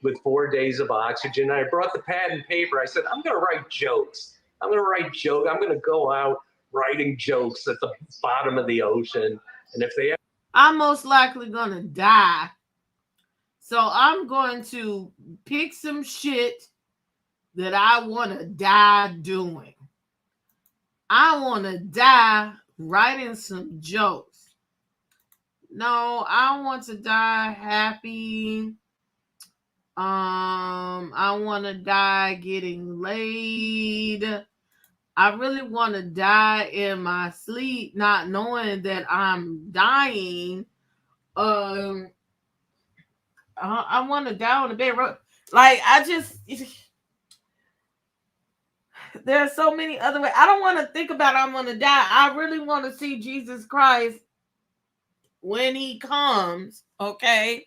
with 4 days of oxygen. I brought the pad and paper. I said, I'm going to write jokes. I'm going to go out writing jokes at the bottom of the ocean. And if they... I'm most likely going to die. So I'm going to pick some shit that I want to die doing. I want to die writing some jokes. No, I want to die happy. I want to die getting laid. I really want to die in my sleep, not knowing that I'm dying. I want to die on the bed. Like, there's so many other ways. I don't want to think about I'm going to die. I really want to see Jesus Christ when he comes, okay?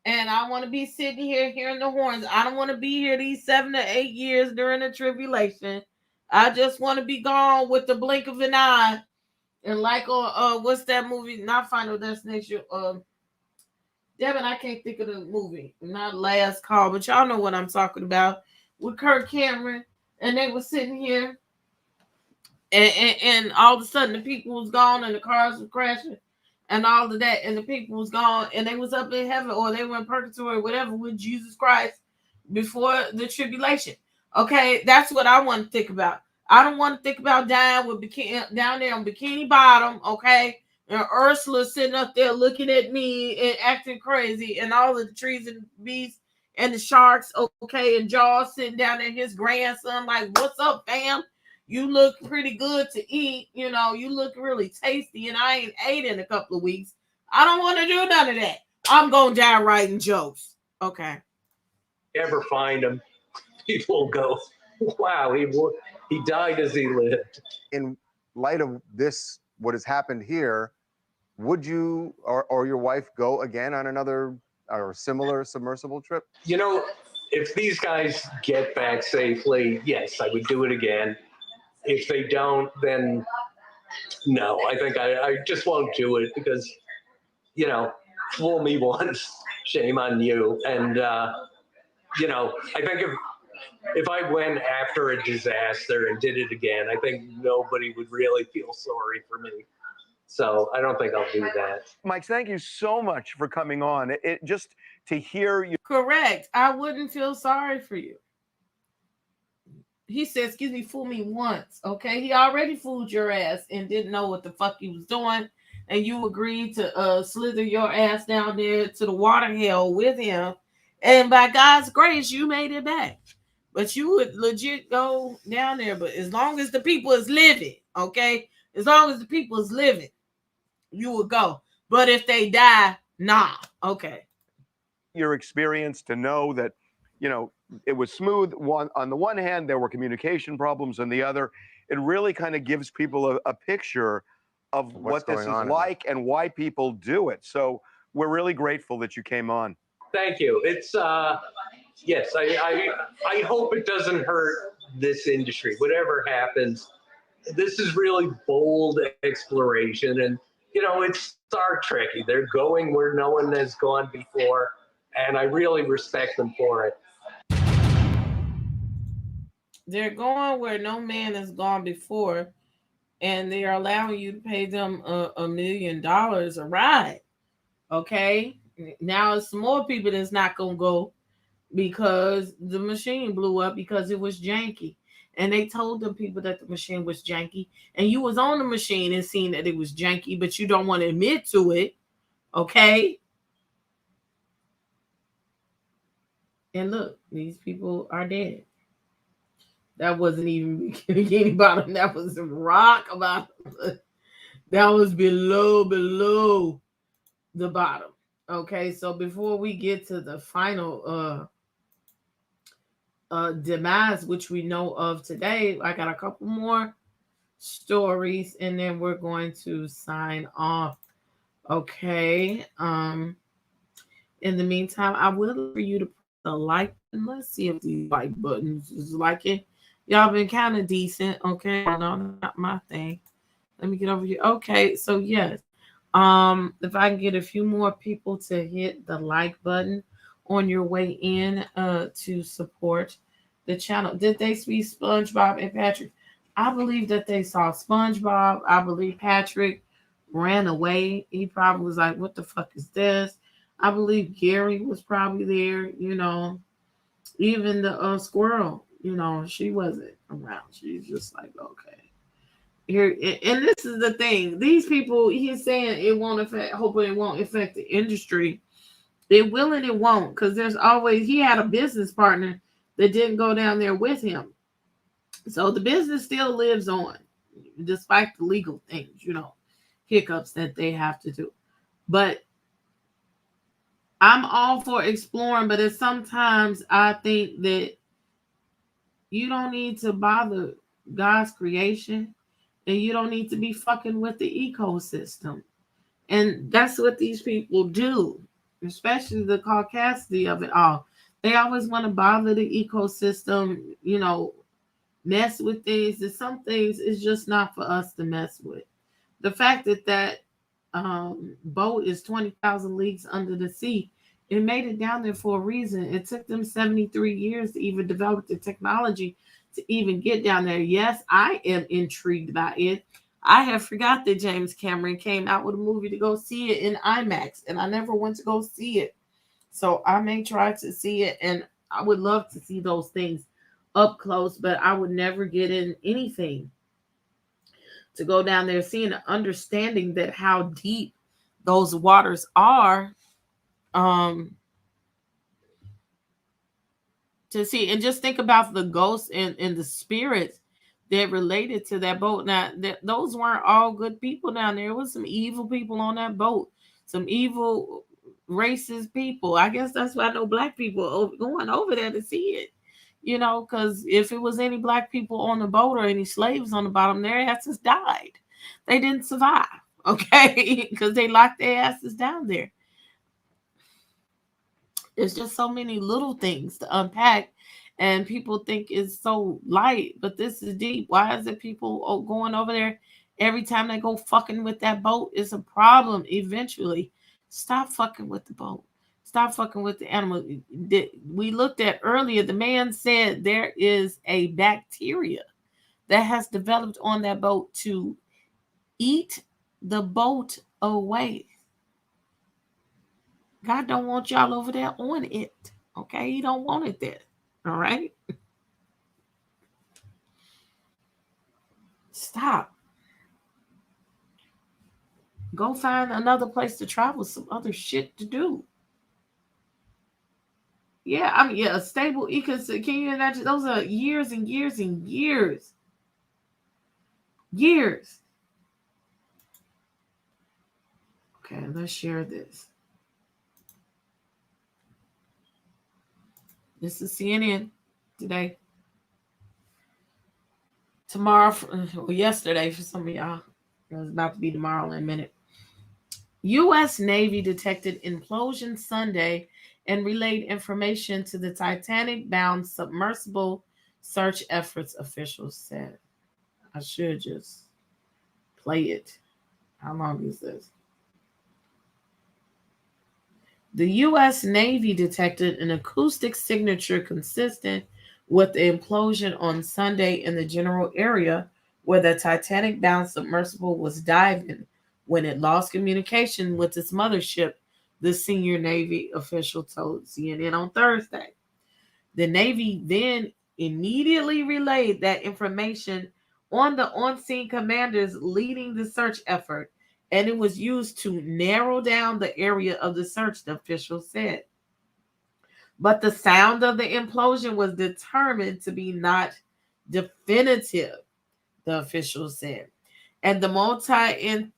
And I want to be sitting here hearing the horns. I don't want to be here these 7 to 8 years during the tribulation. I just want to be gone with the blink of an eye. And like what's that movie? Not Final Destination. Devin, I can't think of the movie. Not Last Call, but y'all know what I'm talking about. With Kirk Cameron. And they were sitting here. And all of a sudden the people was gone and the cars were crashing. And all of that. And the people was gone. And they was up in heaven, or they were in purgatory or whatever with Jesus Christ before the tribulation. Okay, that's what I want to think about. I don't want to think about dying with down there on Bikini Bottom, okay? And Ursula sitting up there looking at me and acting crazy, and all of the trees and beasts and the sharks, okay? And Jaws sitting down there, his grandson, like, what's up, fam? You look pretty good to eat. You look really tasty, and I ain't ate in a couple of weeks. I don't want to do none of that. I'm going to die writing jokes, okay? Ever find him? People go, wow, he died as he lived. In light of this, what has happened here, would you or your wife go again on another or similar submersible trip? If these guys get back safely, yes, I would do it again. If they don't, then no. I think I just won't do it because, fool me once, shame on you. And, I think if I went after a disaster and did it again, I think nobody would really feel sorry for me. So I don't think I'll do that. Mike, thank you so much for coming on. It just to hear you. Correct. I wouldn't feel sorry for you. He said, excuse me, fool me once. Okay. He already fooled your ass and didn't know what the fuck he was doing. And you agreed to slither your ass down there to the water hell with him. And by God's grace, you made it back. But you would legit go down there. But as long as the people is living, okay? As long as the people is living, you would go. But if they die, nah. Okay. Your experience to know that, it was smooth. On the one hand, there were communication problems. On the other, it really kind of gives people a picture of what this is like and why people do it. So we're really grateful that you came on. Thank you. It's yes, I hope it doesn't hurt this industry. Whatever happens, this is really bold exploration, and it's Star Trek-y. They're going where no one has gone before, and I really respect them for it. They're going where no man has gone before, and they are allowing you to pay them $1 million a ride. Okay? Now it's some more people that's not going to go because the machine blew up because it was janky. and they told them people that the machine was janky, and you was on the machine and seen that it was janky, but you don't want to admit to it, okay? And look, these people are dead. That wasn't even Bikini Bottom. That was rock bottom. That was below the bottom. Okay, so before we get to the final demise, which we know of today, I got a couple more stories, and then we're going to sign off. Okay. In the meantime, I would like for you to put the like button. Let's see if these like buttons is liking. Y'all been kind of decent. Okay. No, not my thing. Let me get over here. Okay, so yes. If I can get a few more people to hit the like button on your way in to support the channel. Did they see SpongeBob and Patrick? I believe that they saw SpongeBob. I believe Patrick ran away. He probably was like, what the fuck is this? I believe Gary was probably there, you know. Even the squirrel, you know, she wasn't around. She's just like, okay. Here, and this is the thing. These people, he's saying it won't affect, hoping it won't affect the industry. It will and it won't, because there's always, he had a business partner that didn't go down there with him. So the business still lives on, despite the legal things, you know, hiccups that they have to do. But I'm all for exploring, but it's sometimes I think that you don't need to bother God's creation, and you don't need to be fucking with the ecosystem. And that's what these people do, especially the caucasity of it all. They always want to bother the ecosystem, you know, mess with things. And some things is just not for us to mess with. The fact that that boat is 20,000 leagues under the sea, it made it down there for a reason. It took them 73 years to even develop the technology to even get down there. Yes, I am intrigued by it. I have forgot that James Cameron came out with a movie to go see it in IMAX, and I never went to go see it. So I may try to see it, and I would love to see those things up close, but I would never get in anything to go down there, seeing and understanding that how deep those waters are. To see and just think about the ghosts and the spirits that related to that boat. Now, those weren't all good people down there. There was some evil people on that boat, some evil racist people. I guess that's why I know black people going over there to see it, you know, because if it was any black people on the boat or any slaves on the bottom, their asses died. They didn't survive, okay, because they locked their asses down there. There's just so many little things to unpack, and people think it's so light, but this is deep. Why is it people going over there every time they go fucking with that boat? Is a problem eventually. Stop fucking with the boat. Stop fucking with the animal. We looked at earlier, the man said there is a bacteria that has developed on that boat to eat the boat away. God don't want y'all over there on it. Okay? He don't want it there. All right? Stop. Go find another place to travel, some other shit to do. Yeah, I mean, yeah, a stable ecosystem. Can you imagine? Those are years and years and years. Years. Okay, let's share this. This is CNN today. Tomorrow, or yesterday for some of y'all. It's about to be tomorrow in a minute. U.S. Navy detected implosion Sunday and relayed information to the Titanic-bound submersible search efforts, officials said. I should just play it. How long is this? The U.S. Navy detected an acoustic signature consistent with the implosion on Sunday in the general area where the Titanic-bound submersible was diving when it lost communication with its mothership, the senior Navy official told CNN on Thursday. The Navy then immediately relayed that information on the on-scene commanders leading the search effort, and it was used to narrow down the area of the search, the official said. But the sound of the implosion was determined to be not definitive, the official said. And the multinational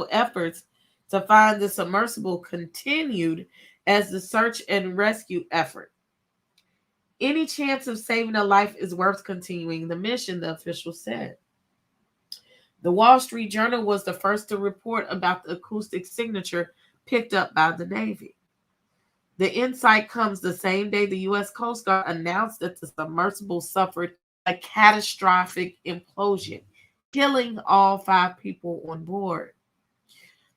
efforts to find the submersible continued as the search and rescue effort. Any chance of saving a life is worth continuing the mission, the official said. The Wall Street Journal was the first to report about the acoustic signature picked up by the Navy. The insight comes the same day the U.S. Coast Guard announced that the submersible suffered a catastrophic implosion, killing all 5 people on board.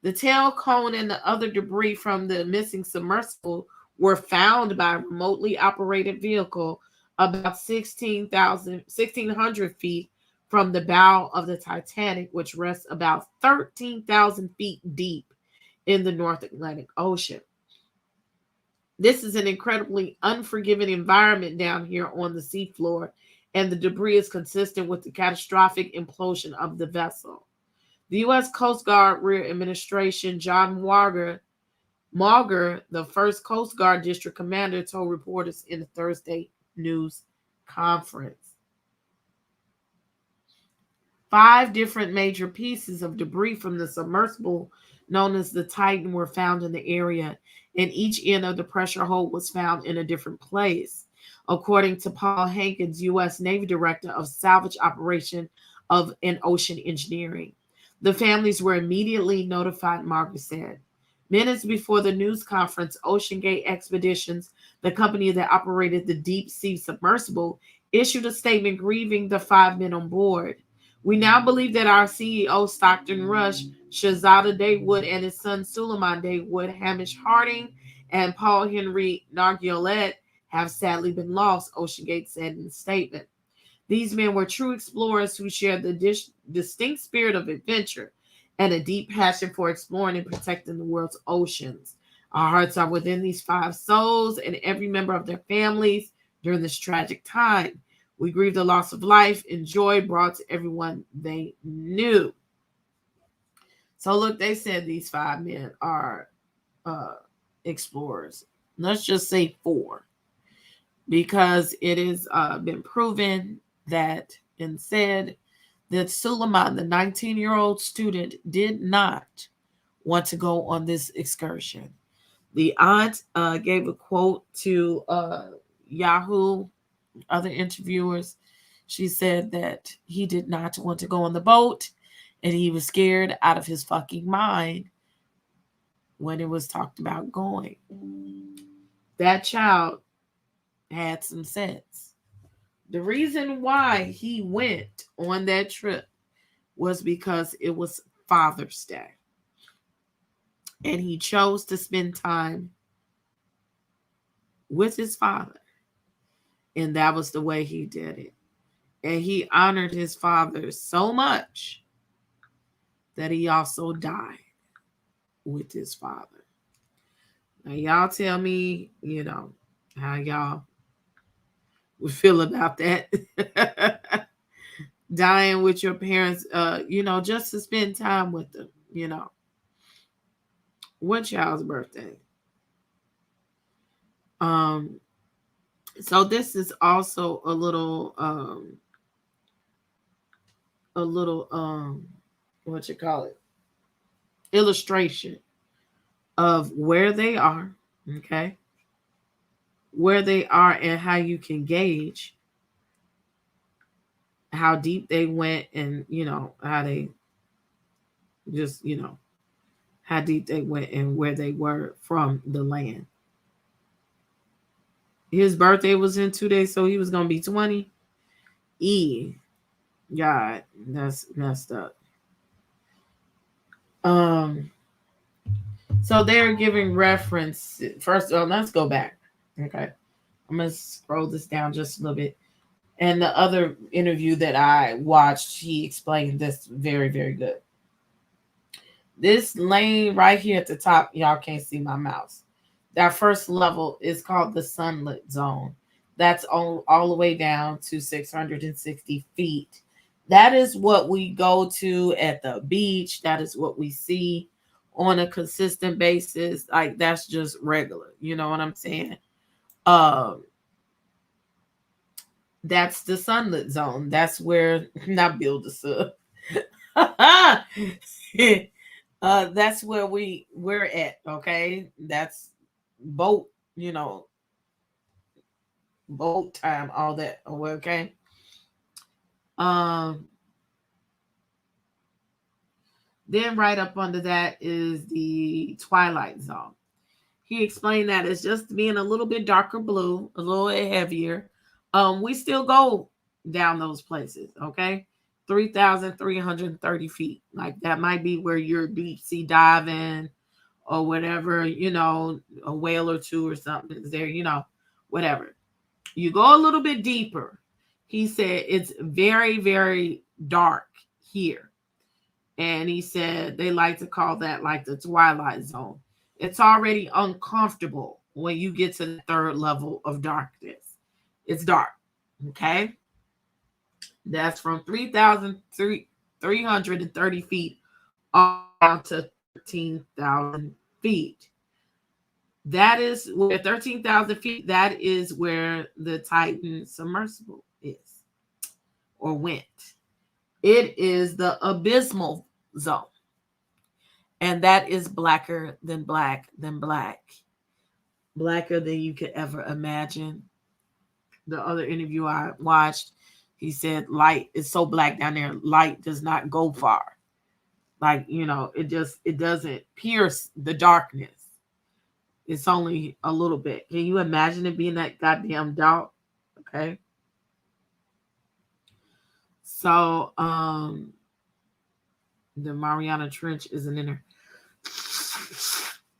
The tail cone and the other debris from the missing submersible were found by a remotely operated vehicle about 1,600 feet from the bow of the Titanic, which rests about 13,000 feet deep in the North Atlantic Ocean. This is an incredibly unforgiving environment down here on the seafloor, and the debris is consistent with the catastrophic implosion of the vessel. The U.S. Coast Guard Rear Administration, John Mauger, the first Coast Guard District Commander, told reporters in a Thursday news conference. 5 different major pieces of debris from the submersible known as the Titan were found in the area, and each end of the pressure hold was found in a different place, according to Paul Hankins, U.S. Navy Director of Salvage Operation and Ocean Engineering. The families were immediately notified, Margaret said. Minutes before the news conference, Ocean Gate Expeditions, the company that operated the deep-sea submersible, issued a statement grieving the 5 men on board. We now believe that our CEO, Stockton Rush, Shahzada Dawood, and his son, Suleiman Dawood, Hamish Harding, and Paul Henry Nargiolet have sadly been lost, OceanGate said in a statement. These men were true explorers who shared the distinct spirit of adventure and a deep passion for exploring and protecting the world's oceans. Our hearts are within these 5 souls and every member of their families during this tragic time. We grieve the loss of life and joy brought to everyone they knew. So look, they said these 5 men are explorers. Let's just say 4, because it has been proven that and said that Suleiman, the 19-year-old student, did not want to go on this excursion. The aunt gave a quote to Yahoo, other interviewers. She said that he did not want to go on the boat and he was scared out of his fucking mind when it was talked about going. That child had some sense. The reason why he went on that trip was because it was Father's Day. And he chose to spend time with his father. And that was the way he did it. And he honored his father so much that he also died with his father. Now, y'all tell me, how y'all would feel about that. Dying with your parents, just to spend time with them, What child's birthday? So this is also a little illustration of where they are, okay? Where they are and how you can gauge how deep they went and, how they just, how deep they went and where they were from the land. His birthday was in 2 days, so he was going to be 20. God, that's messed up. So they're giving reference. First, let's go back. Okay. I'm going to scroll this down just a little bit. And the other interview that I watched, he explained this very, very good. This lane right here at the top, y'all can't see my mouse. That first level is called the sunlit zone. That's all the way down to 660 feet. That is what we go to at the beach. That is what we see on a consistent basis. Like, that's just regular. You know what I'm saying? That's the sunlit zone. That's where, not build a sub. That's where we're at. Okay, that's boat. You know, boat time. All that. Okay. Then right up under that is the twilight zone. He explained that it's just being a little bit darker blue, a little bit heavier. We still go down those places, okay? 3,330 feet. Like, that might be where you're deep sea diving or whatever, you know, a whale or two or something is there, you know, whatever. You go a little bit deeper. He said it's very, very dark here. And he said they like to call that like the twilight zone. It's already uncomfortable when you get to the third level of darkness. It's dark. Okay. That's from 3,330 feet down to 13,000 feet. That is where 13,000 feet, that is where the Titan Submersible is or went. It is the abysmal zone. And that is blacker than black than black. Blacker than you could ever imagine. The other interview I watched, he said light is so black down there, light does not go far. Like, you know, it doesn't pierce the darkness. It's only a little bit. Can you imagine it being that goddamn dark? Okay. So, the Mariana Trench isn't in there.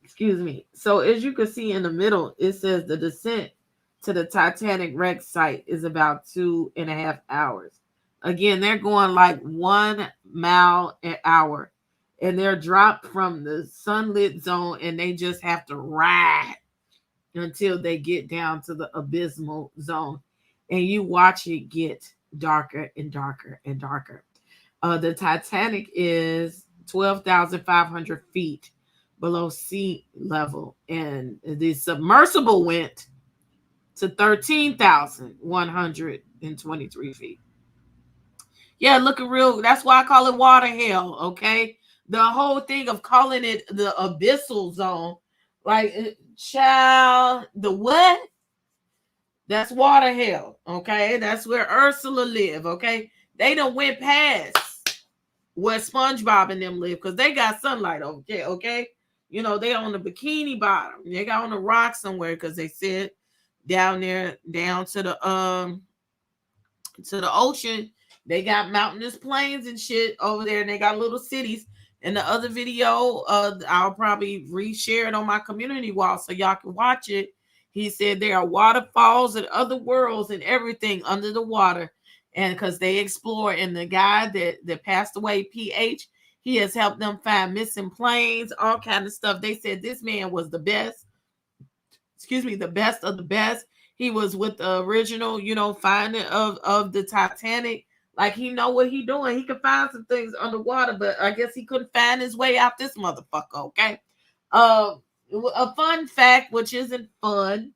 Excuse me. So, as you can see in the middle, it says the descent to the Titanic wreck site is about 2.5 hours. Again, they're going like 1 mile an hour, and they're dropped from the sunlit zone, and they just have to ride until they get down to the abysmal zone, and you watch it get darker and darker and darker. The Titanic is 12,500 feet below sea level, and the submersible went to 13,123 feet. Yeah, looking real. That's why I call it water hell. Okay, the whole thing of calling it the abyssal zone, like, child, the what? That's water hell. Okay, that's where Ursula live. Okay, they done went past where SpongeBob and them live because they got sunlight over there. Okay, you know, they on the Bikini Bottom. They got on the rock somewhere because they said down there, down to the ocean. They got mountainous plains and shit over there, and they got little cities. In the other video, I'll probably reshare it on my community wall so y'all can watch it. He said there are waterfalls and other worlds and everything under the water, and because they explore. And the guy that passed away, PH, he has helped them find missing planes, all kind of stuff. They said this man was the best. Excuse me, the best of the best. He was with the original, you know, finding of the Titanic. Like, he know what he doing. He could find some things underwater, but I guess he couldn't find his way out this motherfucker. Okay. A fun fact, which isn't fun,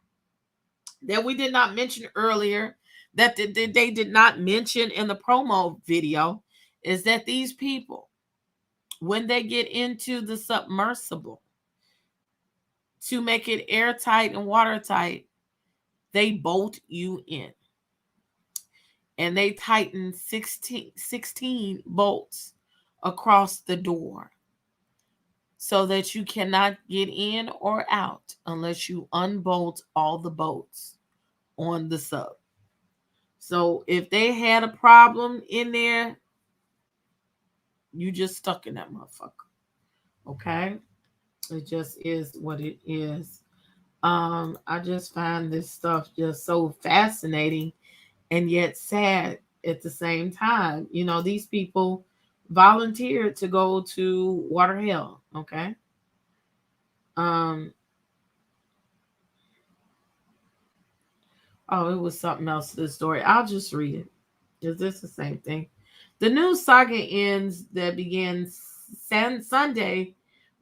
that we did not mention earlier, that they did not mention in the promo video, is that these people, when they get into the submersible, to make it airtight and watertight, they bolt you in. And they tighten 16 bolts across the door so that you cannot get in or out unless you unbolt all the bolts on the sub. So if they had a problem in there, you just stuck in that motherfucker. Okay? It just is what it is. I just find this stuff just so fascinating and yet sad at the same time. You know, these people volunteered to go to water hell. Okay. Oh, it was something else to the story. I'll just read it. Is this the same thing? The news saga ends that began Sunday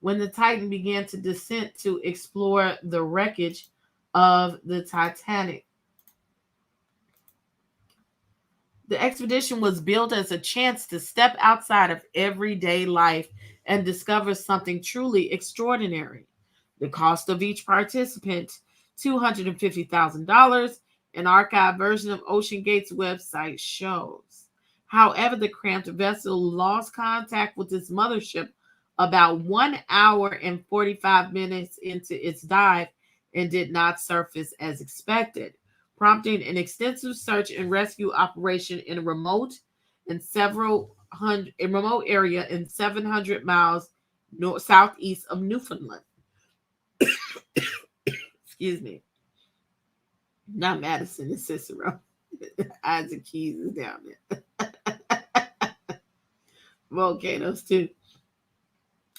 when the Titan began to descend to explore the wreckage of the Titanic. The expedition was built as a chance to step outside of everyday life and discover something truly extraordinary. The cost of each participant, $250,000, an archived version of OceanGate's website shows. However, the cramped vessel lost contact with its mothership about 1 hour and 45 minutes into its dive and did not surface as expected, prompting an extensive search and rescue operation in a remote area in 700 miles southeast of Newfoundland. Excuse me. Not Madison, it's Cicero. Isaac Keys is down there. Volcanoes too.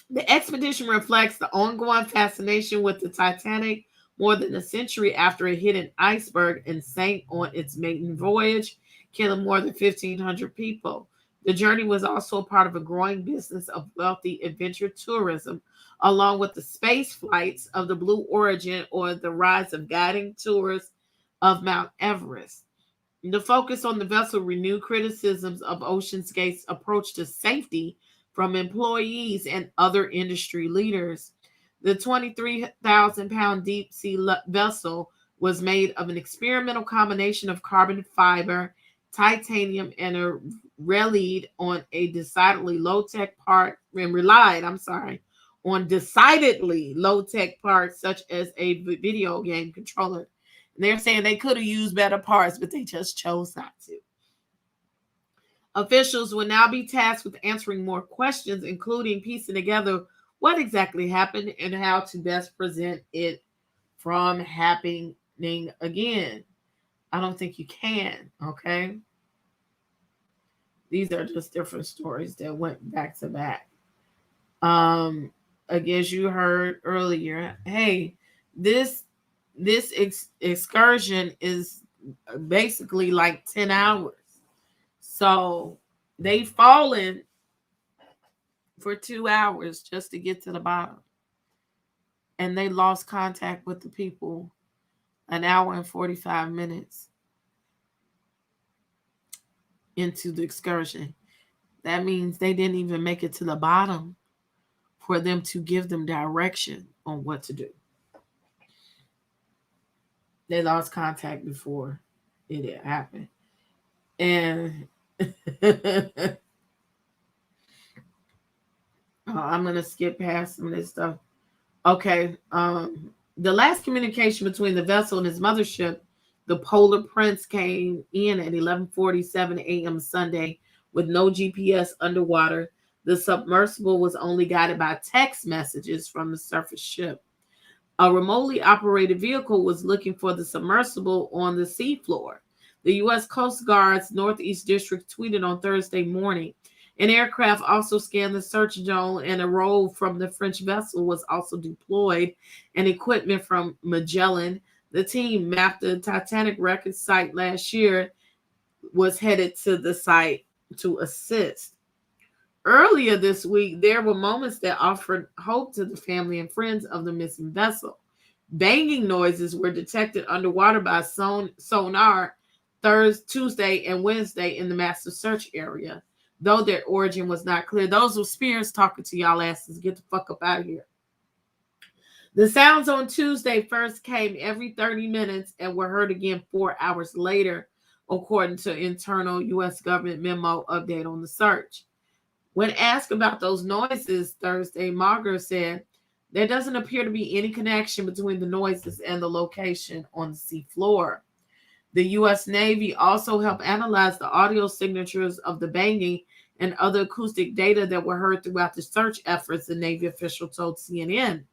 The expedition reflects the ongoing fascination with the Titanic more than a century after it hit an iceberg and sank on its maiden voyage, killing more than 1,500 people. The journey was also a part of a growing business of wealthy adventure tourism, along with the space flights of the Blue Origin or the rise of guiding tours of Mount Everest. The focus on the vessel renewed criticisms of OceanGate's approach to safety from employees and other industry leaders. The 23,000-pound deep-sea vessel was made of an experimental combination of carbon fiber, titanium, and relied on decidedly low-tech parts such as a video game controller. And they're saying they could have used better parts, but they just chose not to. Officials will now be tasked with answering more questions, including piecing together what exactly happened and how to best present it from happening again. I don't think you can, okay? These are just different stories that went back to back. As you heard earlier, hey, this excursion is basically like 10 hours. So they fallen for 2 hours just to get to the bottom. And they lost contact with the people 1 hour and 45 minutes into the excursion. That means they didn't even make it to the bottom for them to give them direction on what to do. They lost contact before it happened. And I'm going to skip past some of this stuff. Okay. The last communication between the vessel and its mothership, the Polar Prince, came in at 11:47 a.m. Sunday with no GPS underwater. The submersible was only guided by text messages from the surface ship. A remotely operated vehicle was looking for the submersible on the seafloor. The U.S. Coast Guard's Northeast District tweeted on Thursday morning. An aircraft also scanned the search zone, and a rove from the French vessel was also deployed, and equipment from Magellan. The team mapped the Titanic wreckage site last year, was headed to the site to assist. Earlier this week, there were moments that offered hope to the family and friends of the missing vessel. Banging noises were detected underwater by sonar Tuesday and Wednesday in the massive search area, though their origin was not clear. Those were Spears talking to y'all asses. Get the fuck up out of here. The sounds on Tuesday first came every 30 minutes and were heard again 4 hours later, according to internal U.S. government memo update on the search. When asked about those noises Thursday, Marger said, there doesn't appear to be any connection between the noises and the location on the seafloor. The U.S. Navy also helped analyze the audio signatures of the banging and other acoustic data that were heard throughout the search efforts, the Navy official told CNN.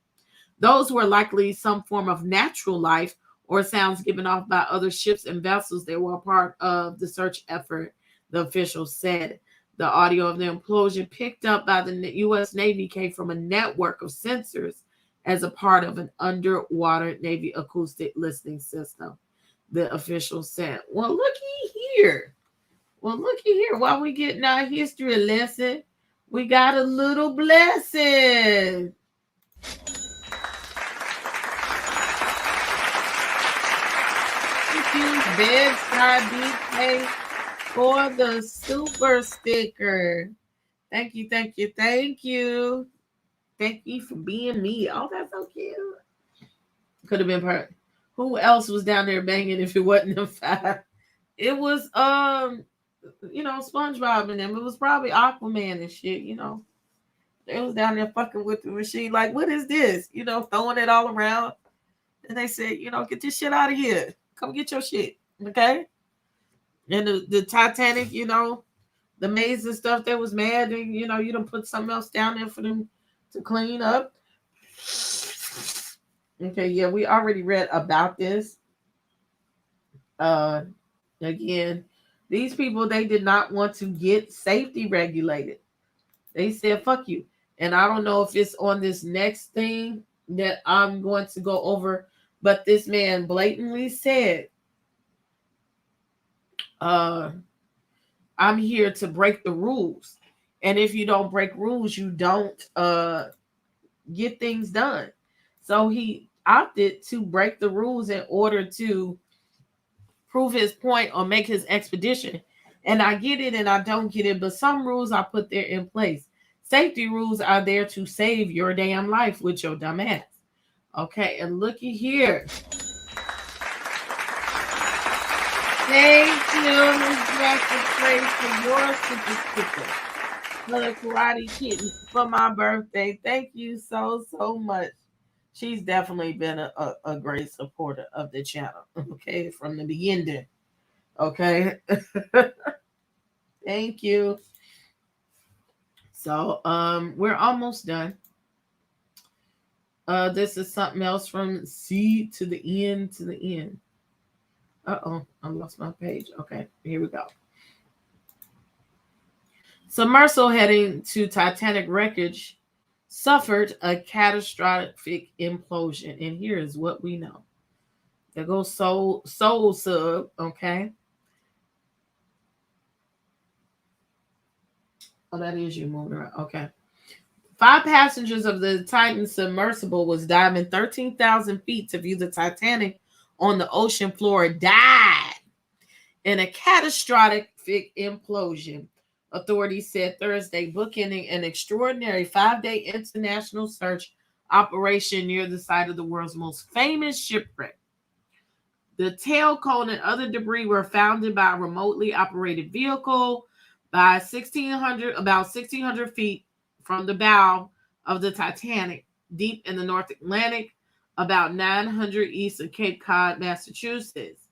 Those were likely some form of natural life or sounds given off by other ships and vessels that were a part of the search effort, the official said. The audio of the implosion picked up by the U.S. Navy came from a network of sensors as a part of an underwater Navy acoustic listening system. the official said. Well, looky here. While we getting our history lesson, we got a little blessing. Thank you, Bedside DK, for the super sticker. Thank you. Thank you for being me. Oh, that's so cute. Could have been perfect. Who else was down there banging if it wasn't the five? It was SpongeBob and them. It was probably Aquaman and shit, They was down there fucking with the machine. Like, what is this? Throwing it all around. And they said, get this shit out of here. Come get your shit. Okay? And the Titanic, the maze and stuff, they was mad. And, you done put something else down there for them to clean up. Okay, yeah, we already read about this. Again, these people, they did not want to get safety regulated. They said, fuck you. And I don't know if it's on this next thing that I'm going to go over, but this man blatantly said, I'm here to break the rules. And if you don't break rules, you don't get things done. So he opted to break the rules in order to prove his point or make his expedition. And I get it and I don't get it, but some rules are put there in place. Safety rules are there to save your damn life with your dumb ass. Okay, and looky here. Thank you, Ms. Jackson Praise, for your super sticker. For the Karate Kitten for my birthday. Thank you so much. She's definitely been a great supporter of the channel, okay, from the beginning, okay? Thank you. So, we're almost done. This is something else from C to the N to the N. Uh-oh, I lost my page. Okay, here we go. Submersible heading to Titanic wreckage suffered a catastrophic implosion. And here is what we know. There goes Soul Sub, okay? Oh, that is you moving around. Okay. 5 passengers of the Titan Submersible was diving 13,000 feet to view the Titanic on the ocean floor died in a catastrophic implosion. Authorities said Thursday, bookending an extraordinary 5-day international search operation near the site of the world's most famous shipwreck. The tail cone and other debris were found by a remotely operated vehicle about 1,600 feet from the bow of the Titanic, deep in the North Atlantic, about 900 east of Cape Cod, Massachusetts.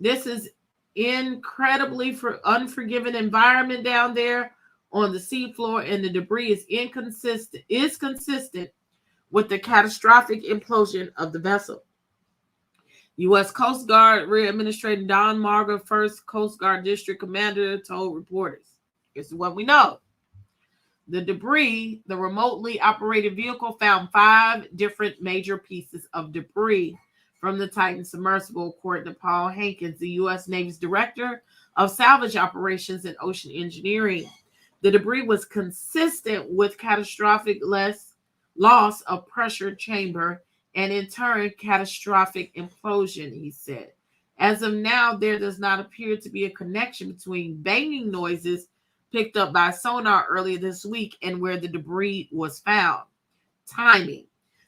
This is incredibly unforgiving environment down there on the seafloor, and the debris is consistent with the catastrophic implosion of the vessel. U.S. Coast Guard Rear Administrator Don Margar, 1st Coast Guard District Commander, told reporters. Here's what we know. The debris, the remotely operated vehicle, found 5 different major pieces of debris from the Titan Submersible, according to Paul Hankins, the U.S. Navy's Director of Salvage Operations and Ocean Engineering. The debris was consistent with catastrophic loss of pressure chamber and, in turn, catastrophic implosion, he said. As of now, there does not appear to be a connection between banging noises picked up by sonar earlier this week and where the debris was found. Timing.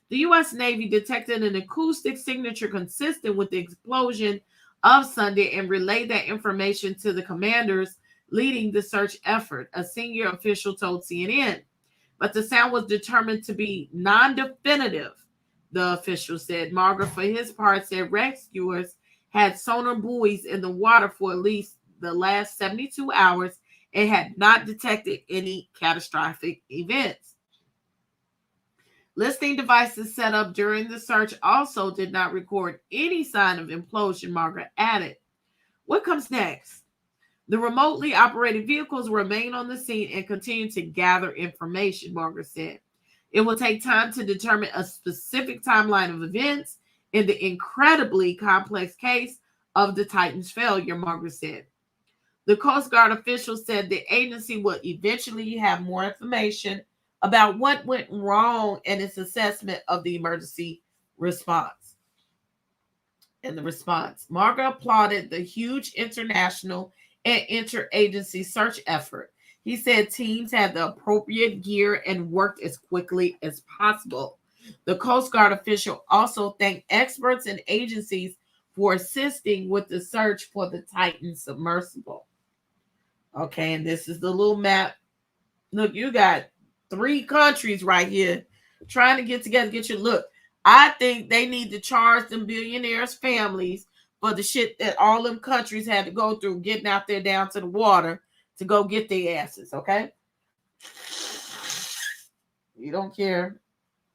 The U.S. Navy detected an acoustic signature consistent with the explosion of Sunday and relayed that information to the commanders leading the search effort, a senior official told CNN. But the sound was determined to be non-definitive, the official said. Margaret, for his part, said rescuers had sonar buoys in the water for at least the last 72 hours and had not detected any catastrophic events. Listening devices set up during the search also did not record any sign of implosion, Margaret added. What comes next? The remotely operated vehicles remain on the scene and continue to gather information, Margaret said. It will take time to determine a specific timeline of events in the incredibly complex case of the Titan's failure, Margaret said. The Coast Guard official said the agency would eventually have more information about what went wrong in its assessment of the emergency response. In the response, Margaret applauded the huge international and interagency search effort. He said teams had the appropriate gear and worked as quickly as possible. The Coast Guard official also thanked experts and agencies for assisting with the search for the Titan submersible. Okay, and this is the little map. Look, you got 3 countries right here trying to get together, get your look. I think they need to charge them billionaires' families for the shit that all them countries had to go through getting out there down to the water to go get their asses, okay? You don't care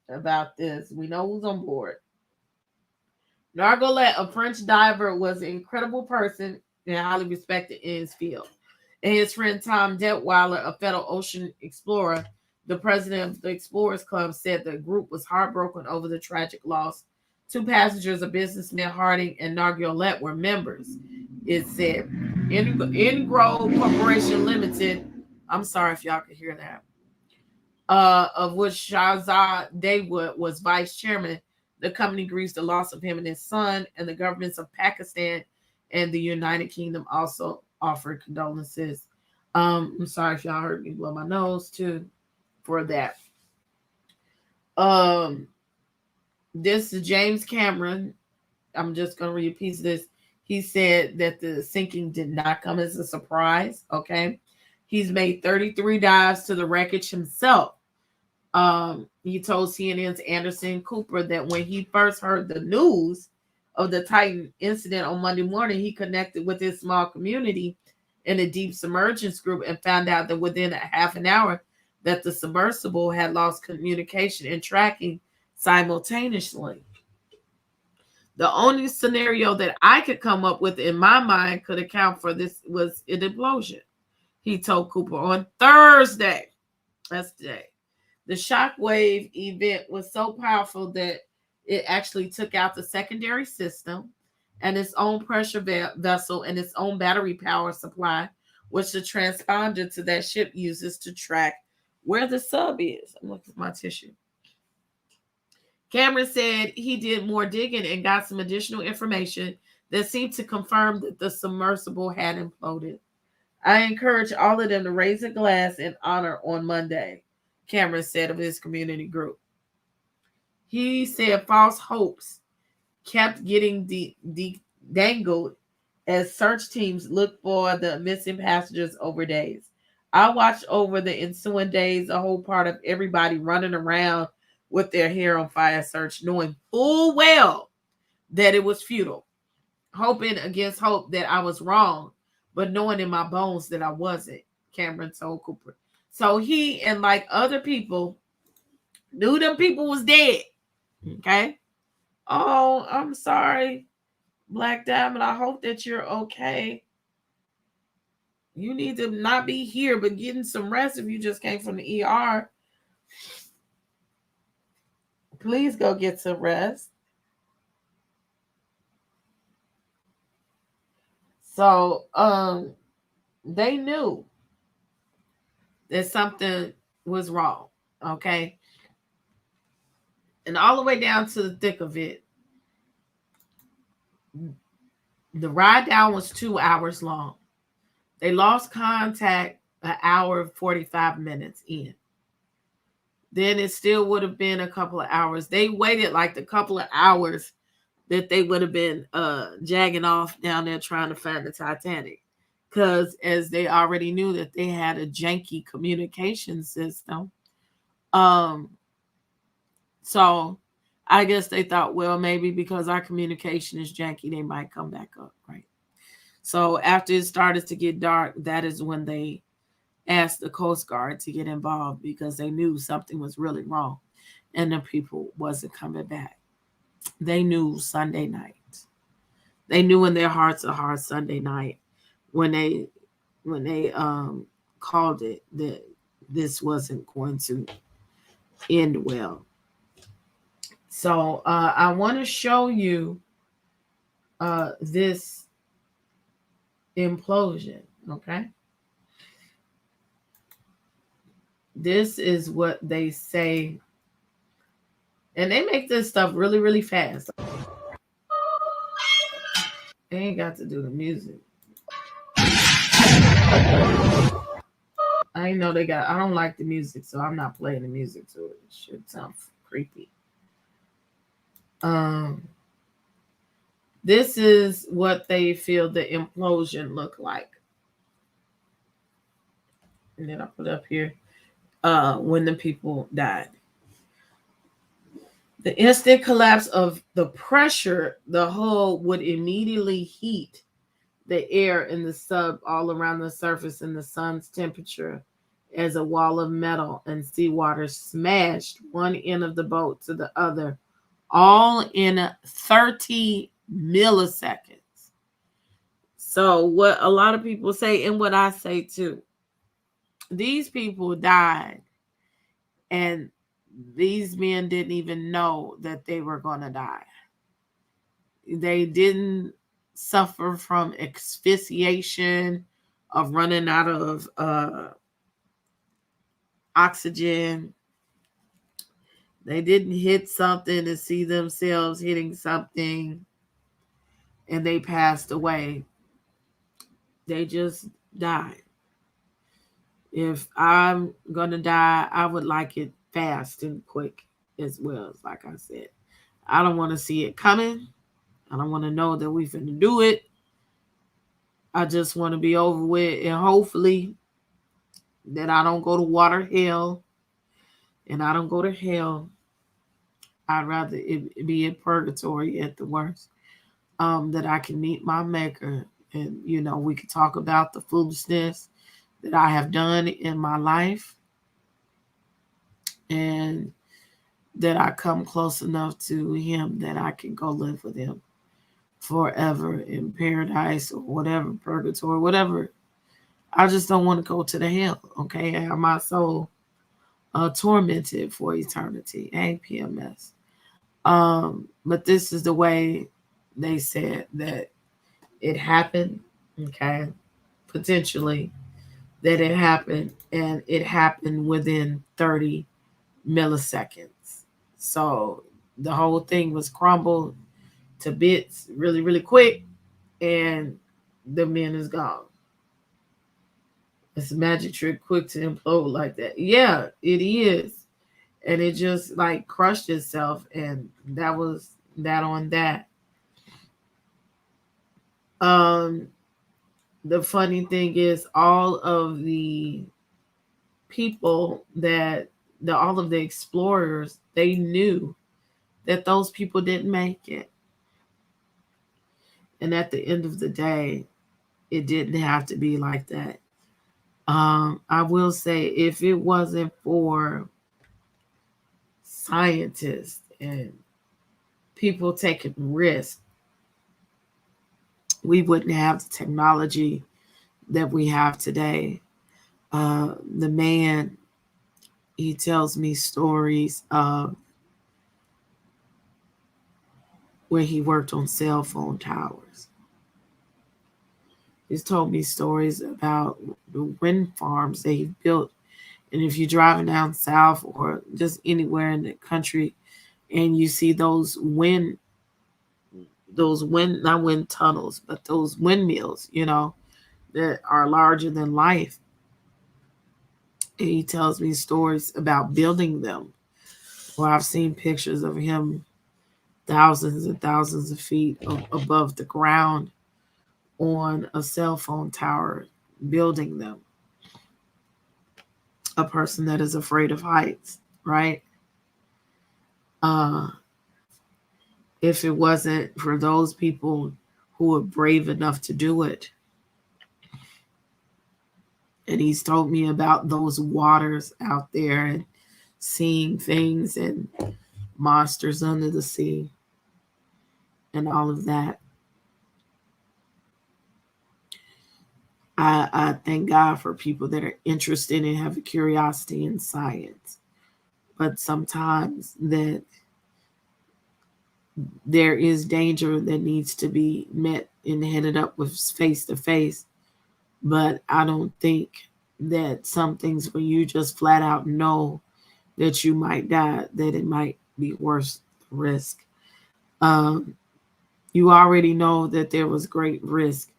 about this. We know who's on board. Nargolet, a French diver, was an incredible person and highly respected in his field. And his friend Tom Detweiler, a fellow ocean explorer, the president of the Explorers Club, said the group was heartbroken over the tragic loss. 2 passengers, a businessman Harding and Nargolet, were members. It said Ingrove Corporation Limited. I'm sorry if y'all could hear that. Of which Shahzad Dawood was vice chairman. The company grieves the loss of him and his son, and the governments of Pakistan and the United Kingdom also offered condolences. I'm sorry if y'all heard me blow my nose too for that. This is James Cameron. I'm just going to read a piece of this. He said that the sinking did not come as a surprise. Okay. He's made 33 dives to the wreckage himself. He told CNN's Anderson Cooper that when he first heard the news of the Titan incident on Monday morning, he connected with his small community in a deep submergence group and found out that within a half an hour that the submersible had lost communication and tracking simultaneously. The only scenario that I could come up with in my mind could account for this was an implosion, he told Cooper on Thursday. That's today. The shockwave event was so powerful that it actually took out the secondary system and its own pressure vessel and its own battery power supply, which the transponder to that ship uses to track where the sub is. I'm looking at my tissue. Cameron said he did more digging and got some additional information that seemed to confirm that the submersible had imploded. I encourage all of them to raise a glass in honor on Monday, Cameron said of his community group. He said false hopes kept getting dangled as search teams looked for the missing passengers over days. I watched over the ensuing days a whole part of everybody running around with their hair on fire search, knowing full well that it was futile, hoping against hope that I was wrong, but knowing in my bones that I wasn't, Cameron told Cooper. So he and like other people knew them people was dead. Okay. Oh, I'm sorry, Black Diamond. I hope that you're okay. You need to not be here, but getting some rest if you just came from the ER. Please go get some rest. So they knew that something was wrong. Okay. And all the way down to the thick of it, the ride down was 2 hours long. They lost contact an hour and 45 minutes in. Then it still would have been a couple of hours. They waited like the couple of hours that they would have been jagging off down there trying to find the Titanic. Because as they already knew that they had a janky communication system. So I guess they thought, well, maybe because our communication is janky, they might come back up, right? So after it started to get dark, that is when they asked the Coast Guard to get involved because they knew something was really wrong and the people wasn't coming back. They knew Sunday night. They knew in their hearts of hearts Sunday night when they called it that this wasn't going to end well. So I want to show you this implosion. Okay. This is what they say. And they make this stuff really, really fast. They ain't got to do the music. I know they got, I don't like the music, so I'm not playing the music to it. It should sound creepy. This is what they feel the implosion look like. And then I put up here when the people died. The instant collapse of the pressure, the hull would immediately heat the air in the sub all around the surface, and the sun's temperature as a wall of metal and seawater smashed one end of the boat to the other, all in 30 milliseconds. So what a lot of people say, and what I say too, these people died, and these men didn't even know that they were going to die. They didn't suffer from asphyxiation, of running out of oxygen. They didn't hit something and see themselves hitting something and they passed away. They just died. If I'm going to die, I would like it fast and quick as well. Like I said, I don't want to see it coming. I don't want to know that we're going to do it. I just want to be over with, and hopefully that I don't go to water hell, and I don't go to hell. I'd rather it be in purgatory at the worst, that I can meet my maker, and, you know, we could talk about the foolishness that I have done in my life, and that I come close enough to him that I can go live with him forever in paradise or whatever, purgatory, whatever. I just don't want to go to the hell, okay? I have my soul tormented for eternity. Hey, PMS. But this is the way they said that it happened, okay? Potentially that it happened, and it happened within 30 milliseconds. So the whole thing was crumbled to bits really, really quick, and the man is gone. It's a magic trick, quick to implode like that. Yeah, it is. And it just like crushed itself, and that was that on that. The funny thing is, all of the people that all of the explorers, they knew that those people didn't make it. And at the end of the day, it didn't have to be like that. I will say, if it wasn't for scientists and people taking risks, we wouldn't have the technology that we have today. The man, he tells me stories of where he worked on cell phone towers. He's told me stories about the wind farms that he built. And if you're driving down south or just anywhere in the country and you see those not wind tunnels, but those windmills, you know, that are larger than life. And he tells me stories about building them. Well, I've seen pictures of him thousands and thousands of feet above the ground on a cell phone tower, building them. A person that is afraid of heights, right? If it wasn't for those people who were brave enough to do it. And he's told me about those waters out there and seeing things and monsters under the sea and all of that. I thank God for people that are interested and have a curiosity in science. But sometimes that there is danger that needs to be met and hit it up with face to face. But I don't think that some things when you just flat out know that you might die, that it might be worth the risk. You already know that there was great risk.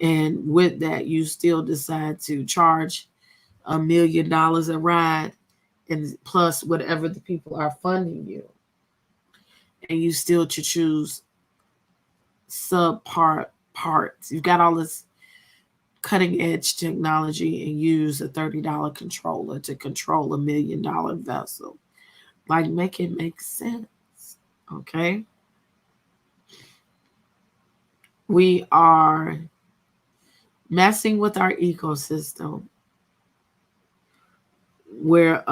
And with that, you still decide to charge $1 million a ride and plus whatever the people are funding you. And you still to choose subpart parts. You've got all this cutting edge technology and use a $30 controller to control $1 million vessel. Like, make it make sense. Okay. We are messing with our ecosystem. We're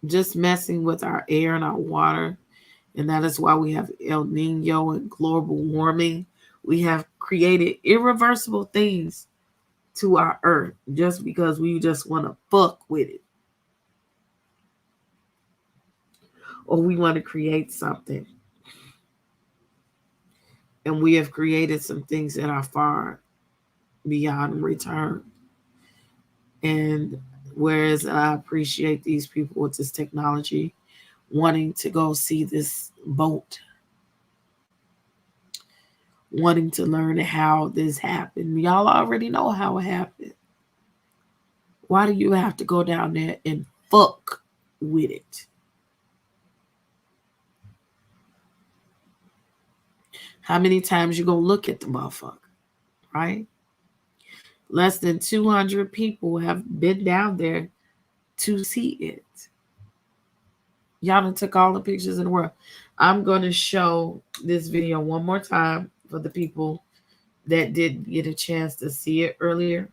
just messing with our air and our water. And that is why we have El Nino and global warming. We have created irreversible things to our earth just because we just want to fuck with it. Or we want to create something. And we have created some things that are far beyond return. And whereas I appreciate these people with this technology wanting to go see this boat, wanting to learn how this happened. Y'all already know how it happened. Why do you have to go down there and fuck with it? How many times you gonna look at the motherfucker, right? Less than 200 people have been down there to see it. Y'all done took all the pictures in the world. I'm going to show this video one more time for the people that didn't get a chance to see it earlier.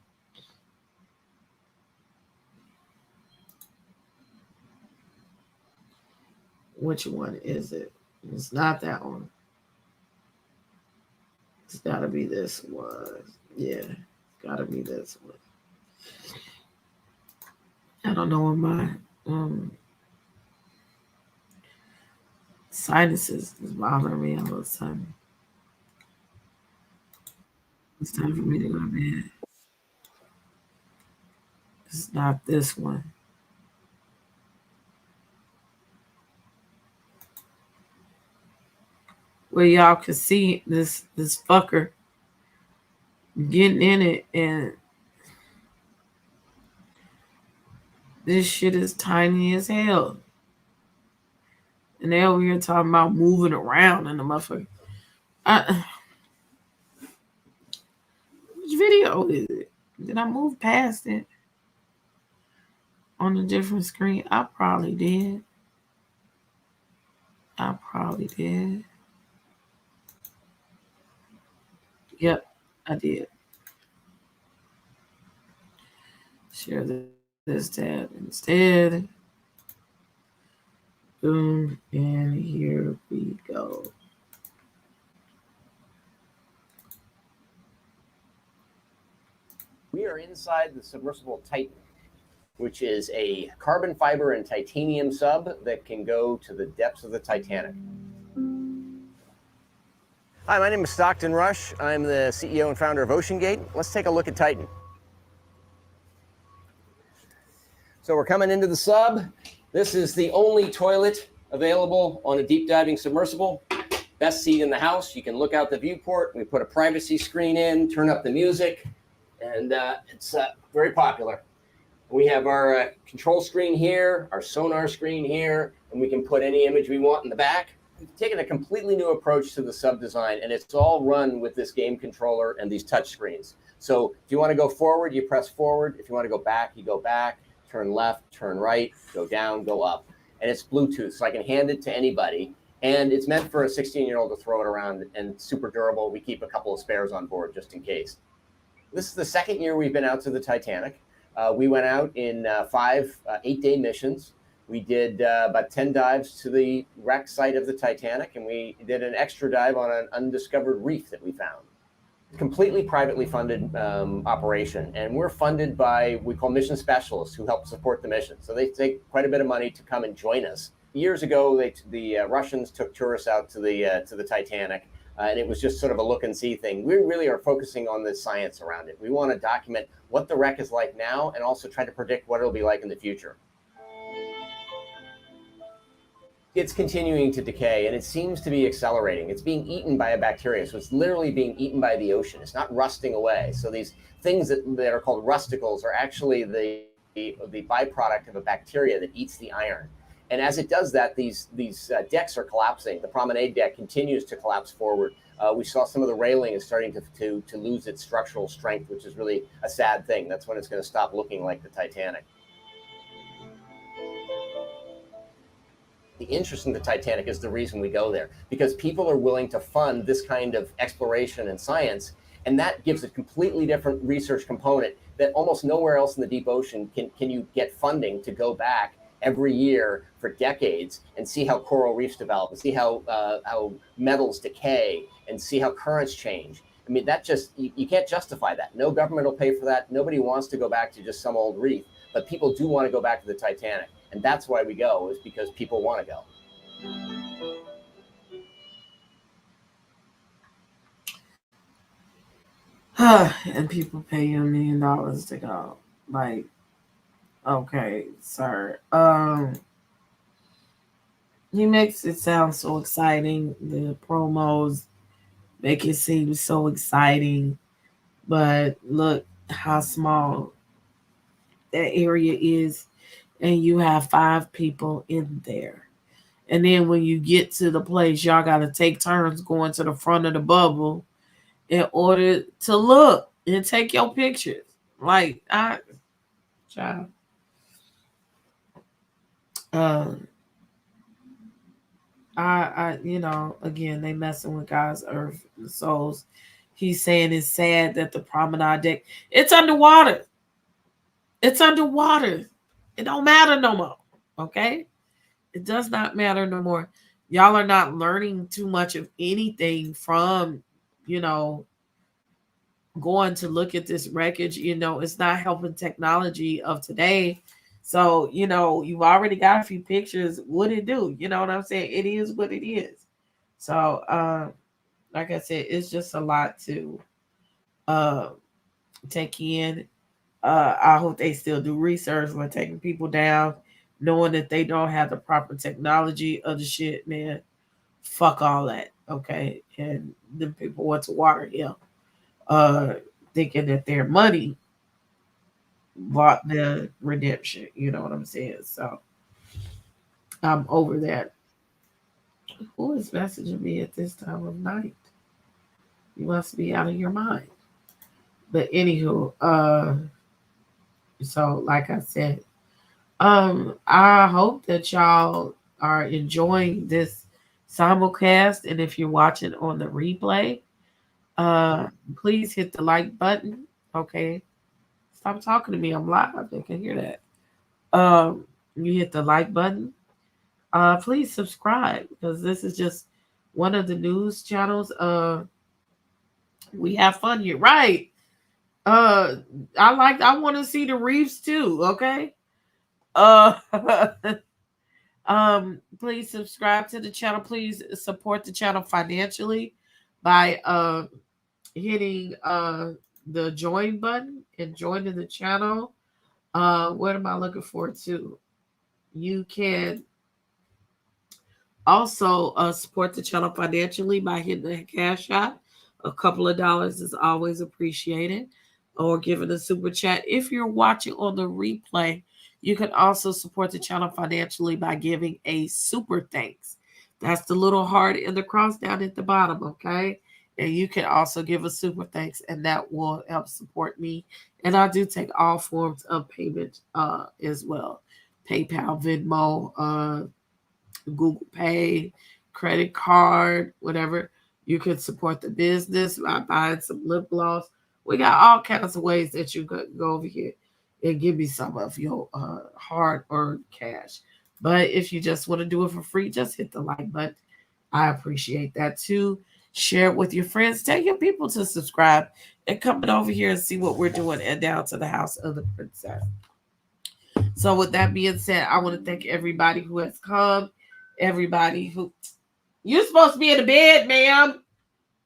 Which one is it? It's not that one. It's got to be this one. Yeah, it's got to be this one. I don't know what my sinuses is bothering me all of a sudden. It's time for me to go to bed. It's not this one. Where y'all can see this fucker getting in it, and this shit is tiny as hell. And they over here talking about moving around in the motherfucker. Which video is it? Did I move past it on a different screen? I probably did. Yep, I did. Share this tab instead. Boom, and here we go. We are inside the submersible Titan, which is a carbon fiber and titanium sub that can go to the depths of the Titanic. Hi, my name is Stockton Rush. I'm the CEO and founder of OceanGate. Let's take a look at Titan. So we're coming into the sub. This is the only toilet available on a deep diving submersible. Best seat in the house. You can look out the viewport. We put a privacy screen in, turn up the music, and it's very popular. We have our control screen here, our sonar screen here, and we can put any image we want in the back. We've taken a completely new approach to the sub design, and it's all run with this game controller and these touch screens. So if you want to go forward, you press forward. If you want to go back, you go back. Turn left, turn right, go down, go up. And it's Bluetooth, so I can hand it to anybody. And it's meant for a 16-year-old to throw it around, and super durable. We keep a couple of spares on board just in case. This is the second year we've been out to the Titanic. We went out in 5 8-day missions. We did about 10 dives to the wreck site of the Titanic, and we did an extra dive on an undiscovered reef that we found. Completely privately funded operation, and we're funded by, we call mission specialists who help support the mission. So they take quite a bit of money to come and join us. Years ago, the Russians took tourists out to the Titanic. And it was just sort of a look and see thing. We really are focusing on the science around it. We want to document what the wreck is like now and also try to predict what it'll be like in the future. It's continuing to decay, and it seems to be accelerating. It's being eaten by a bacteria, so it's literally being eaten by the ocean. It's not rusting away. So these things that are called rusticles are actually the byproduct of a bacteria that eats the iron. And as it does that, these decks are collapsing. The promenade deck continues to collapse forward. We saw some of the railing is starting to lose its structural strength, which is really a sad thing. That's when it's going to stop looking like the Titanic. The interest in the Titanic is the reason we go there, because people are willing to fund this kind of exploration and science, and that gives a completely different research component that almost nowhere else in the deep ocean can you get funding to go back every year for decades and see how coral reefs develop and see how metals decay and see how currents change. I mean, that just, you can't justify that. No government will pay for that. Nobody wants to go back to just some old reef, but people do want to go back to the Titanic. And that's why we go, is because people want to go. And people pay you $1 million to go. Like, okay, sir. He makes it sound so exciting. The promos make it seem so exciting. But look how small that area is. And you have 5 people in there. And then when you get to the place, y'all got to take turns going to the front of the bubble in order to look and take your pictures. Like, child. You know, again, they messing with God's earth and souls. He's saying it's sad that the promenade deck, it's underwater. It's underwater. It don't matter no more. Okay? It does not matter no more. Y'all are not learning too much of anything from, you know, going to look at this wreckage. You know, it's not helping technology of today. So, you know, you've already got a few pictures. What it do? You know what I'm saying? It is what it is. So, like I said, it's just a lot to take in. I hope they still do research when taking people down, knowing that they don't have the proper technology of the shit, man. Fuck all that, okay? And the people want to water him, thinking that their money bought the redemption. You know what I'm saying? So I'm over that. Who is messaging me at this time of night? You must be out of your mind. But anywho, so like I said, I hope that y'all are enjoying this simulcast, and if you're watching on the replay, please hit the like button. Okay, stop talking to me. I'm live. They can hear that. You hit the like button. Please subscribe, because this is just one of the news channels. We have fun here, right? I want to see the reefs too. Okay. Please subscribe to the channel. Please support the channel financially by hitting the join button and joining the channel. What am I looking forward to? You can also support the channel financially by hitting the cash app. A couple of dollars is always appreciated, or giving a super chat. If you're watching on the replay, you can also support the channel financially by giving a super thanks. That's the little heart and the cross down at the bottom, okay? And you can also give a super thanks, and that will help support me. And I do take all forms of payment as well. PayPal, Venmo, Google Pay, credit card, whatever. You can support the business by buying some lip gloss. We got all kinds of ways that you could go over here and give me some of your hard-earned cash. But if you just want to do it for free, just hit the like button. I appreciate that too. Share it with your friends. Tell your people to subscribe and come over here and see what we're doing, and down to the House of the Princess. So with that being said, I want to thank everybody who has come. Everybody who... You're supposed to be in the bed, ma'am.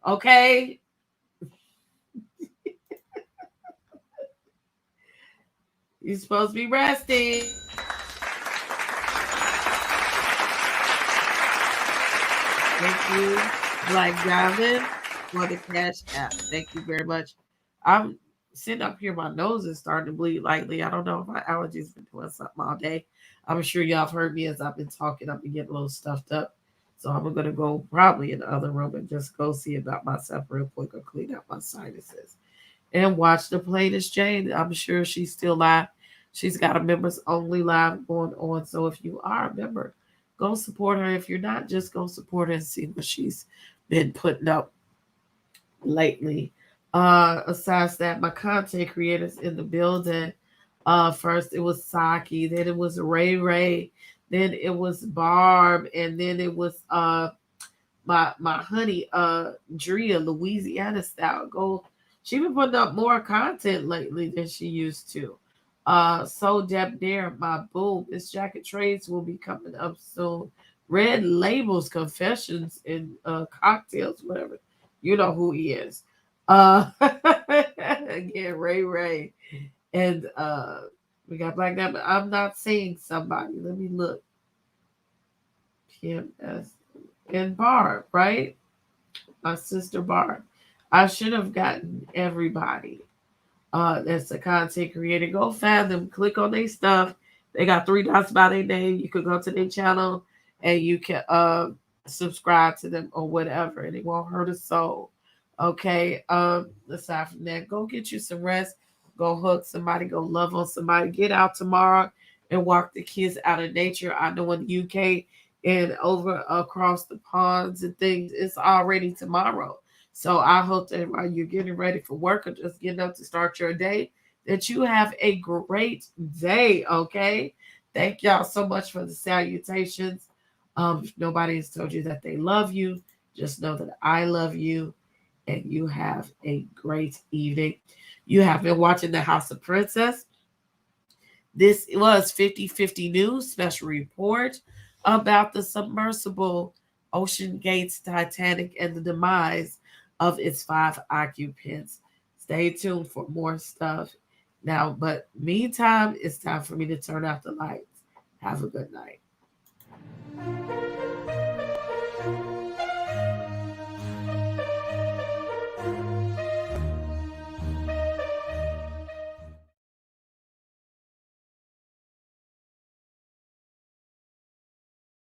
Okay? You're supposed to be resting. Thank you, Black Diamond, for the cash app. Thank you very much. I'm sitting up here, my nose is starting to bleed lightly. I don't know if my allergies been doing something all day. I'm sure y'all have heard me as I've been talking. I've been getting a little stuffed up. So I'm going to go probably in the other room and just go see about myself real quick or clean up my sinuses. And watch the Plainest Jane. I'm sure she's still live. She's got a members only live going on. So if you are a member, go support her. If you're not, just go support her and see what she's been putting up lately. Besides that, my content creators in the building. First it was Saki, then it was Ray Ray, then it was Barb, and then it was my honey Drea, Louisiana style. Go, she been putting up more content lately than she used to. So Debonair, my boo, Miss Jacket Trades will be coming up soon. Red Labels, Confessions, and Cocktails, whatever. You know who he is. Again, Ray Ray. And we got Black Diamond. I'm not saying somebody. Let me look. PMS. And Barb, right? My sister Barb. I should have gotten everybody. That's a content creator. Go find them. Click on their stuff. They got 3 dots by their name. You could go to their channel and you can subscribe to them or whatever, and it won't hurt a soul. Okay. Aside from that, go get you some rest. Go hug somebody. Go love on somebody. Get out tomorrow and walk the kids out of nature. I know in the UK and over across the ponds and things, it's already tomorrow. So I hope that while you're getting ready for work or just getting up to start your day, that you have a great day, okay? Thank y'all so much for the salutations. If nobody has told you that they love you, just know that I love you, and you have a great evening. You have been watching the House of Princess. This was 50/50 News special report about the submersible Ocean Gates Titanic and the demise of its 5 occupants. Stay tuned for more stuff. Now, but meantime, it's time for me to turn out the lights. Have a good night.